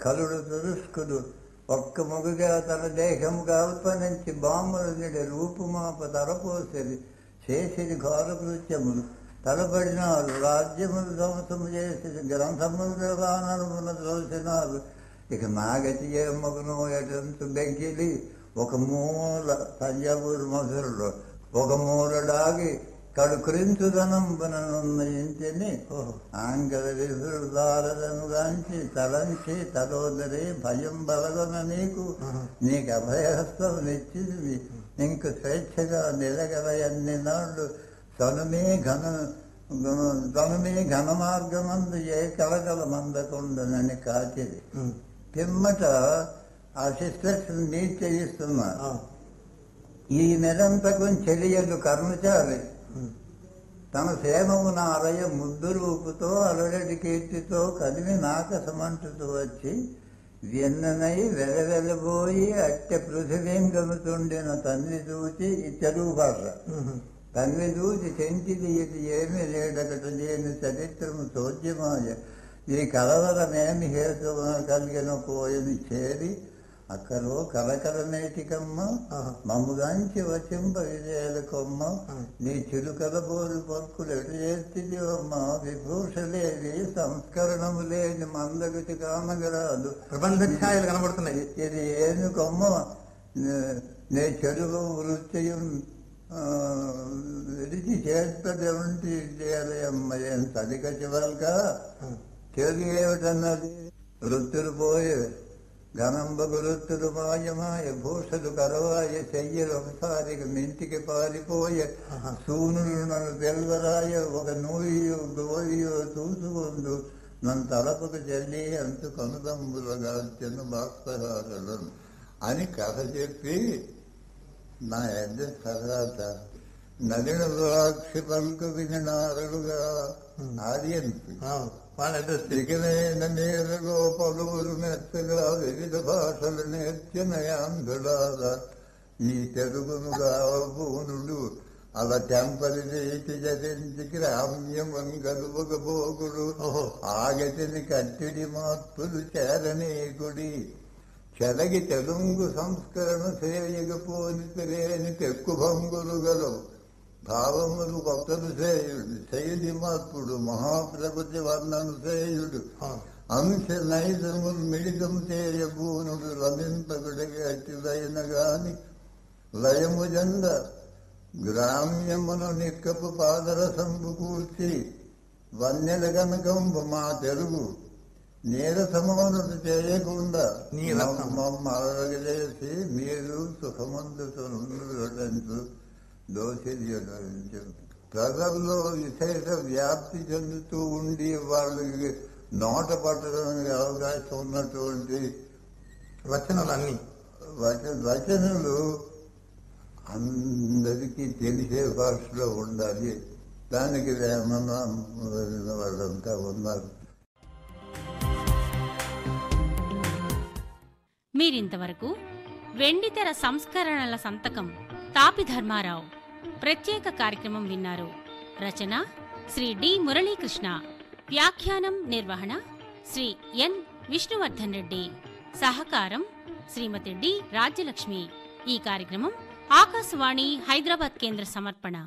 కలుడు తురుస్కుడు ఒక్క మొగుగా తన దేహము కల్పనించి బాములు నిడి రూపుమాప తలపోసేది చేసేది ఘోర కృత్యములు తలబడినారు. రాజ్యములు ధ్వంసము చేసేది గ్రంథములు గానమున చూసినారు. ఇక నాగతి ఏ మగును ఎటంతు బెంకిలి ఒక మూల తంజావూరు మధురలో ఒక మూల డాగి కడుకరించుదనంబుననున్న ఇంటిని ఆంగల విధులు దారలను గాంచి తలంచి తలోదరి భయం బలగొన నీకు అభయహస్తం నిచ్చింది. ఇంక స్వేచ్ఛగా నిలగల అన్ని నాళ్ళు తనుమే ఘన మార్గమందు ఏ కలగల మందకుండనని కాచిది. పిమ్మట ఆ సిస్టర్స్ మీట్ చేయిస్తున్నా. ఈ నిరంతకం చెలియలు కర్మచారి తన సేమము నారయ ముద్దు రూపుతో అలడటి కీర్తితో కలిమి నాకసమంటుతూ వచ్చి వెన్ననై వెలవెలబోయి అట్టె పృథివీంగముతుండిన తన్వి చూచి ఈ తెలుగు భాష తన్వి చూచి చెంచిది ఇది ఏమి లేడకట లేని చరిత్రము చోద్యమాయ ఈ కలవరమేమి హేతువున కలిగిన పోయని చేరి అక్కలో కలకలమేటికమ్మ మమ్ముగాంచి వచింప విజయలకొమ్మ నీ చిలుకల బోలు పక్కులు ఎటు చేస్తుంది అమ్మ విభూషలేవి సంస్కరణము లేని మందగతి కామగరాదు ప్రబంధ ఛాయలు కనబడుతున్నాయి. ఇది ఏనుకొమ్మ నే చెరువు వృత్తియం విడిచి చేస్తదేమిటి చేయాలమ్మ ఏం సరిక చివరక చెరువు ఏమిటన్నది వృత్తులు పోయే ఘనంబగు వృత్తులు మాయమాయ భూషలు కరవాయ చెయ్యలు ఒకసారిగా మింటికి పారిపోయే సూనులు నన్ను తెల్వరాయ ఒక నూయో గోయో చూసుకుందు నన్ను తలపుకు చెల్లి అంత కనుదంబులుగా చిన్న భాస్కరాలను అని కథ చెప్పి నా ఎద్ద తర్వాత నదిన ద్రాక్షి పలుకు వినారుడుగా ఆడియన్స్ స్థితికైన నేరులో పలువురు మెత్తగా వివిధ భాషలు నేర్చినయాంధులాల ఈ తెలుగునుగా పూనుడు అలా తెంపలి రీతి జరించి గ్రామ్యమన్ గలువగబోగుడు ఆగతిని కట్టిడి మార్పులు చేరనీకుడి చెలగి తెలుగు సంస్కరణ చేయకపోని తెలియని తెక్కు భంగులు గలవు భావములు కొత్తలు చేయుడు శైలి మార్పుడు మహాప్రకృతి వర్ణను చేయుడు అంశ నైజములు మిళితం చేయబూనుడు లభింపగుడికి అట్టిదైన గాని లయము జంద గ్రామ్యమును నిక్కపు పాదరసంబు కూర్చి వన్నెల గనకంబు మా తెలుగు నీరసమోనటు చేయకుండా మమ్మల్ని మీరు సుఖమందుతూ దోషించు ప్రజల్లో విశేష వ్యాప్తి చెందుతూ ఉండి వాళ్ళకి నోట పట్టడానికి అవకాశం ఉన్నటువంటి వచనాలన్నీ వచనాలు అందరికీ తెలిసే భాషలో ఉండాలి. దానికి ఏమన్నా వాళ్ళంతా ఉన్నారు. మీరింతవరకు వెండితెర సంస్కరణల సంతకం తాపి ధర్మారావు ప్రత్యేక కార్యక్రమం విన్నారు. రచన శ్రీ డి మురళీకృష్ణ. వ్యాఖ్యానం నిర్వహణ శ్రీ ఎన్ విష్ణువర్ధన్ రెడ్డి. సహకారం శ్రీమతి డి రాజ్యలక్ష్మి. ఈ కార్యక్రమం ఆకాశవాణి హైదరాబాద్ కేంద్ర సమర్పణ.